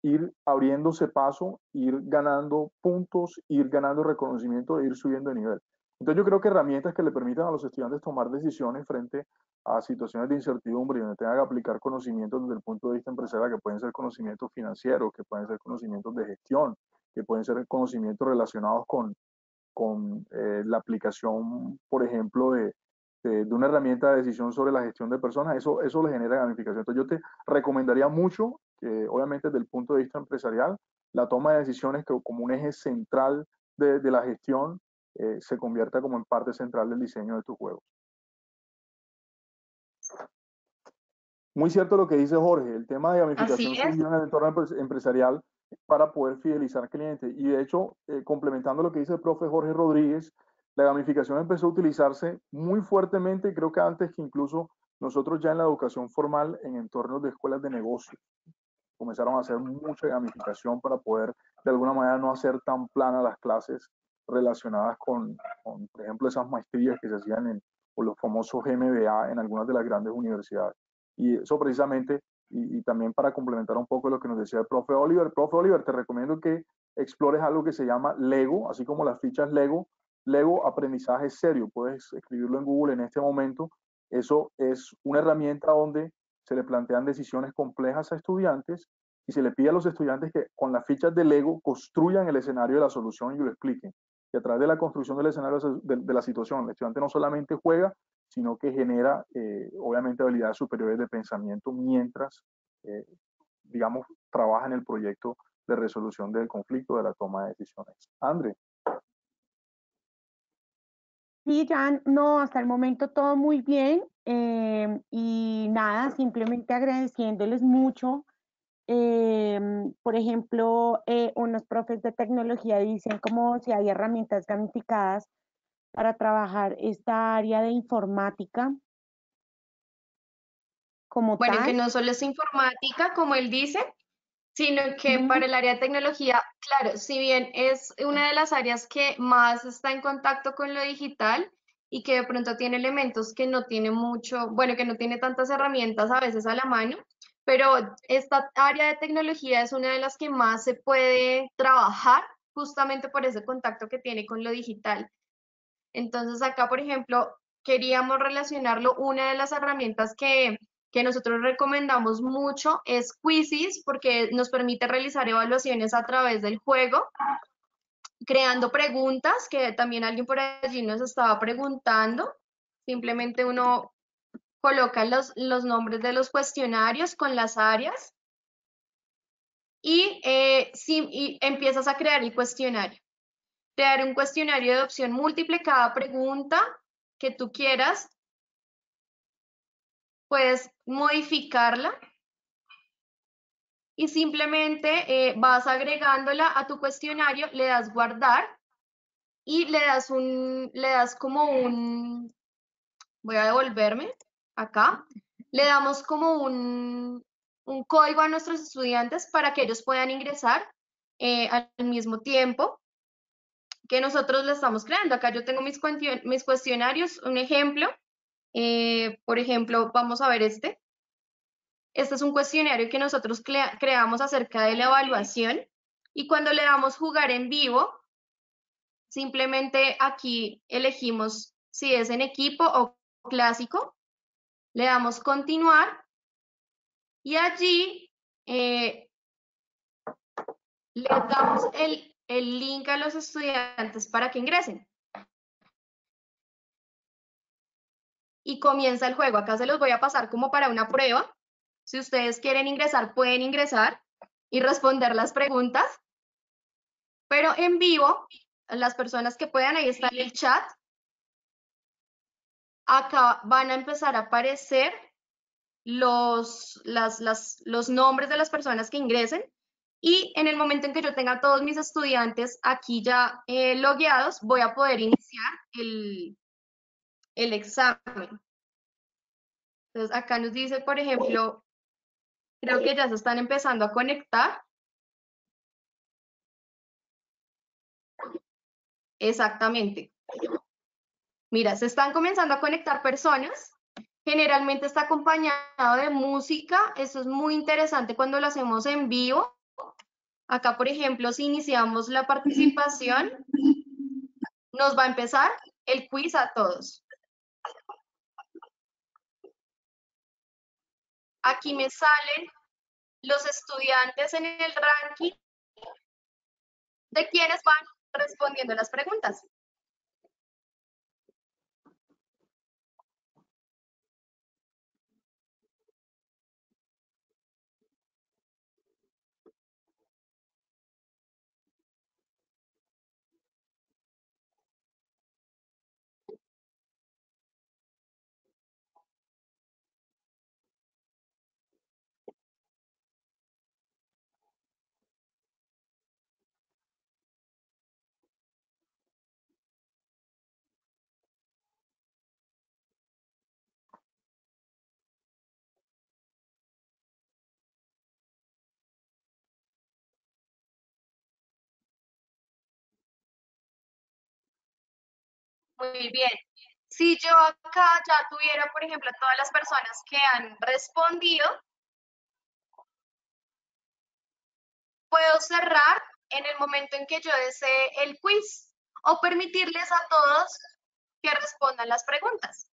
S3: ir abriéndose paso, ir ganando puntos, ir ganando reconocimiento e ir subiendo de nivel. Entonces yo creo que herramientas que le permitan a los estudiantes tomar decisiones frente a situaciones de incertidumbre y donde tengan que aplicar conocimientos desde el punto de vista empresarial, que pueden ser conocimientos financieros, que pueden ser conocimientos de gestión, que pueden ser conocimientos relacionados con la aplicación, por ejemplo, de una herramienta de decisión sobre la gestión de personas, eso le genera gamificación. Entonces yo te recomendaría mucho, que obviamente desde el punto de vista empresarial, la toma de decisiones que como un eje central de la gestión se convierta como en parte central del diseño de tus juegos. Muy cierto lo que dice Jorge, el tema de gamificación
S2: Así es.
S3: surgió en el entorno empresarial para poder fidelizar clientes. Y de hecho, complementando lo que dice el profe Jorge Rodríguez, la gamificación empezó a utilizarse muy fuertemente, creo que antes que incluso nosotros ya en la educación formal en entornos de escuelas de negocio. Comenzaron a hacer mucha gamificación para poder de alguna manera no hacer tan planas las clases relacionadas con, por ejemplo, esas maestrías que se hacían o los famosos MBA en algunas de las grandes universidades. Y eso precisamente, y también para complementar un poco lo que nos decía el profe Oliver. Profe Oliver, te recomiendo que explores algo que se llama Lego, así como las fichas Lego. Lego Aprendizaje Serio, puedes escribirlo en Google en este momento. Eso es una herramienta donde se le plantean decisiones complejas a estudiantes y se le pide a los estudiantes que con las fichas de Lego construyan el escenario de la solución y lo expliquen. Y a través de la construcción del escenario de la situación, el estudiante no solamente juega, sino que genera, obviamente, habilidades superiores de pensamiento mientras, digamos, trabaja en el proyecto de resolución del conflicto, de la toma de decisiones. André.
S1: Sí, Jan, no, hasta el momento todo muy bien. Y nada, simplemente agradeciéndoles mucho. Por ejemplo, unos profes de tecnología dicen como si hay herramientas gamificadas para trabajar esta área de informática como
S2: Bueno, que
S1: tal.
S2: no solo es informática, como él dice, sino que
S1: Ujú.
S2: para el área de tecnología, claro, si bien es una de las áreas que más está en contacto con lo digital y que de pronto tiene elementos que no tiene mucho, bueno, que no tiene tantas herramientas a veces a la mano, pero esta área de tecnología es una de las que más se puede trabajar justamente por ese contacto que tiene con lo digital. Entonces acá, por ejemplo, queríamos relacionarlo, una de las herramientas que nosotros recomendamos mucho es Quizzes, porque nos permite realizar evaluaciones a través del juego, creando preguntas, que también alguien por allí nos estaba preguntando. Simplemente uno coloca los nombres de los cuestionarios con las áreas y empiezas a crear el cuestionario. Crear un cuestionario de opción múltiple, cada pregunta que tú quieras, puedes modificarla y simplemente vas agregándola a tu cuestionario, le das guardar y le das como voy a devolverme acá, le damos como un código a nuestros estudiantes para que ellos puedan ingresar al mismo tiempo que nosotros le estamos creando. Acá yo tengo mis cuestionarios, un ejemplo, por ejemplo, vamos a ver este. Este es un cuestionario que nosotros creamos acerca de la evaluación y cuando le damos jugar en vivo, simplemente aquí elegimos si es en equipo o clásico, le damos continuar y allí le damos el link a los estudiantes para que ingresen. Y comienza el juego. Acá se los voy a pasar como para una prueba. Si ustedes quieren ingresar, pueden ingresar y responder las preguntas. Pero en vivo, las personas que puedan, ahí está en el chat. Acá van a empezar a aparecer los nombres de las personas que ingresen. Y en el momento en que yo tenga a todos mis estudiantes aquí ya logueados, voy a poder iniciar el examen. Entonces acá nos dice, por ejemplo, creo que ya se están empezando a conectar. Exactamente. Mira, se están comenzando a conectar personas. Generalmente está acompañado de música. Eso es muy interesante cuando lo hacemos en vivo. Acá, por ejemplo, si iniciamos la participación, nos va a empezar el quiz a todos. Aquí me salen los estudiantes en el ranking de quienes van respondiendo las preguntas. Muy bien. Si yo acá ya tuviera, por ejemplo, a todas las personas que han respondido, puedo cerrar en el momento en que yo desee el quiz o permitirles a todos que respondan las preguntas.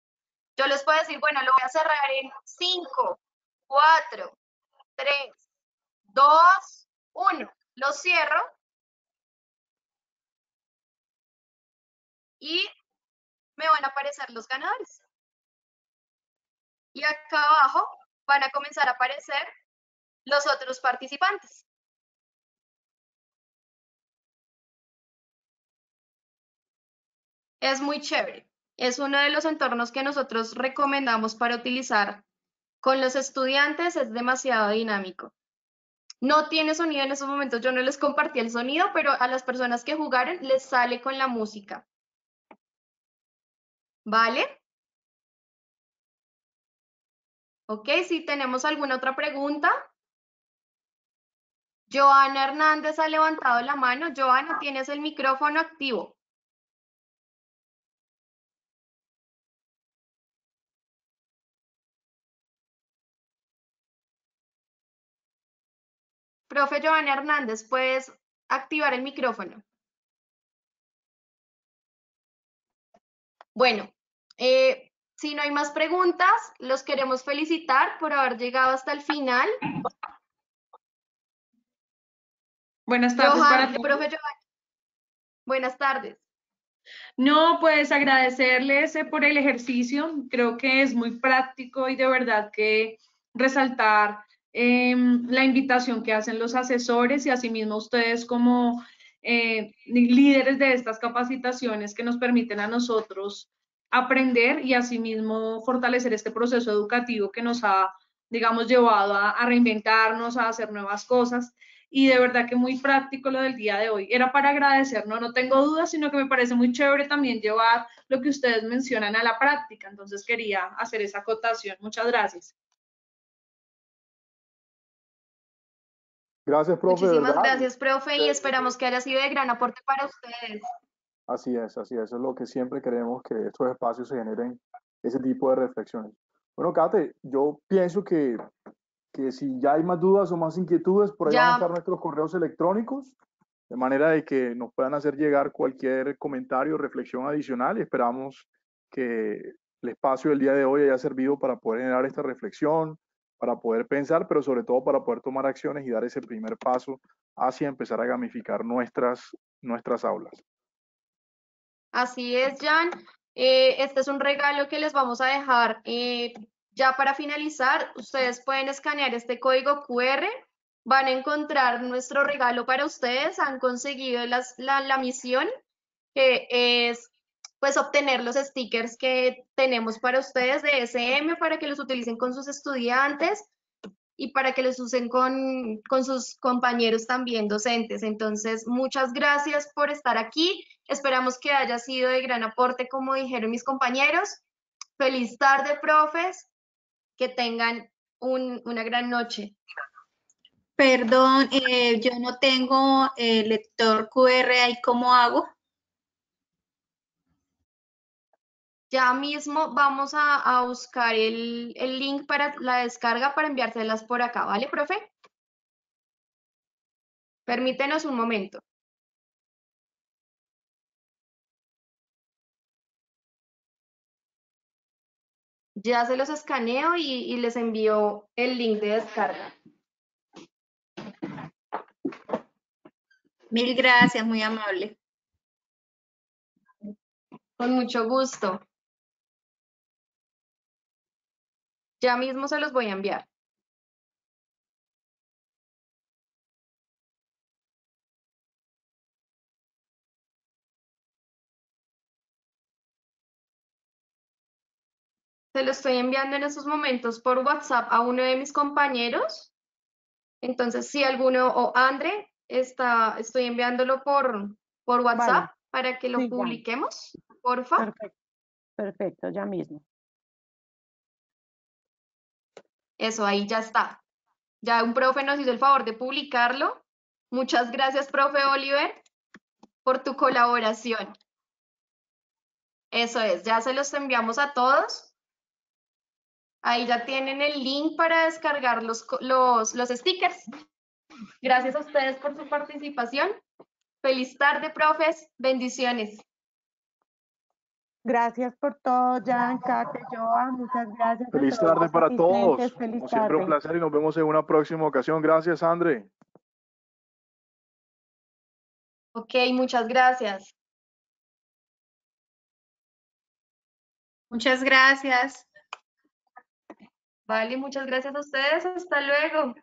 S2: Yo les puedo decir, bueno, lo voy a cerrar en 5, 4, 3, 2, 1. Lo cierro y me van a aparecer los ganadores. Y acá abajo van a comenzar a aparecer los otros participantes. Es muy chévere. Es uno de los entornos que nosotros recomendamos para utilizar con los estudiantes. Es demasiado dinámico. No tiene sonido en esos momentos. Yo no les compartí el sonido, pero a las personas que jugaron les sale con la música. ¿Vale? Ok, si tenemos alguna otra pregunta. Joana Hernández ha levantado la mano. Joana, tienes el micrófono activo. Profe Joana Hernández, ¿puedes activar el micrófono? Bueno, si no hay más preguntas, los queremos felicitar por haber llegado hasta el final.
S8: Buenas tardes para todos.
S2: Profe Johan, buenas tardes.
S8: No, pues agradecerles por el ejercicio. Creo que es muy práctico y de verdad que resaltar la invitación que hacen los asesores y asimismo ustedes como líderes de estas capacitaciones que nos permiten a nosotros aprender y asimismo fortalecer este proceso educativo que nos ha, digamos, llevado a reinventarnos, a hacer nuevas cosas. Y de verdad que muy práctico lo del día de hoy. Era para agradecer, no tengo dudas, sino que me parece muy chévere también llevar lo que ustedes mencionan a la práctica. Entonces quería hacer esa acotación. Muchas gracias.
S3: Gracias, profe.
S2: Muchísimas
S3: ¿verdad?
S2: gracias, profe, y esperamos que haya sido de gran aporte para ustedes.
S3: Así es, eso es lo que siempre queremos, que estos espacios se generen ese tipo de reflexiones. Bueno, Kate, yo pienso que si ya hay más dudas o más inquietudes, por ahí van a estar nuestros correos electrónicos, de manera de que nos puedan hacer llegar cualquier comentario o reflexión adicional. Esperamos que el espacio del día de hoy haya servido para poder generar esta reflexión, para poder pensar, pero sobre todo para poder tomar acciones y dar ese primer paso hacia empezar a gamificar nuestras aulas.
S2: Así es, Jan. Este es un regalo que les vamos a dejar ya para finalizar. Ustedes pueden escanear este código QR, van a encontrar nuestro regalo para ustedes. Han conseguido la misión, que es pues obtener los stickers que tenemos para ustedes de SM para que los utilicen con sus estudiantes y para que los usen con sus compañeros también docentes. Entonces, muchas gracias por estar aquí. Esperamos que haya sido de gran aporte, como dijeron mis compañeros. Feliz tarde, profes. Que tengan una gran noche.
S9: Perdón, yo no tengo lector QR ahí, ¿cómo hago?
S2: Ya mismo vamos a buscar el link para la descarga para enviárselas por acá, ¿vale, profe? Permítenos un momento. Ya se los escaneo y les envío el link de descarga.
S9: Mil gracias, muy amable.
S2: Con mucho gusto. Ya mismo se los voy a enviar. Se lo estoy enviando en estos momentos por WhatsApp a uno de mis compañeros. Entonces, si alguno, o André, estoy enviándolo por WhatsApp para que lo
S1: Sí,
S2: publiquemos, porfa.
S1: Perfecto, ya mismo.
S2: Eso, ahí ya está. Ya un profe nos hizo el favor de publicarlo. Muchas gracias, profe Oliver, por tu colaboración. Eso es, ya se los enviamos a todos. Ahí ya tienen el link para descargar los stickers. Gracias a ustedes por su participación. Feliz tarde, profes. Bendiciones.
S1: Gracias por todo, Jan, Kate, Joa, muchas gracias.
S3: Feliz
S1: todos
S3: tarde
S1: los
S3: para todos.
S1: asistentes, feliz
S3: Como siempre, un
S1: tarde.
S3: placer y nos vemos en una próxima ocasión. Gracias, Andre.
S2: Ok, muchas gracias.
S9: Muchas gracias.
S2: Vale, muchas gracias a ustedes. Hasta luego.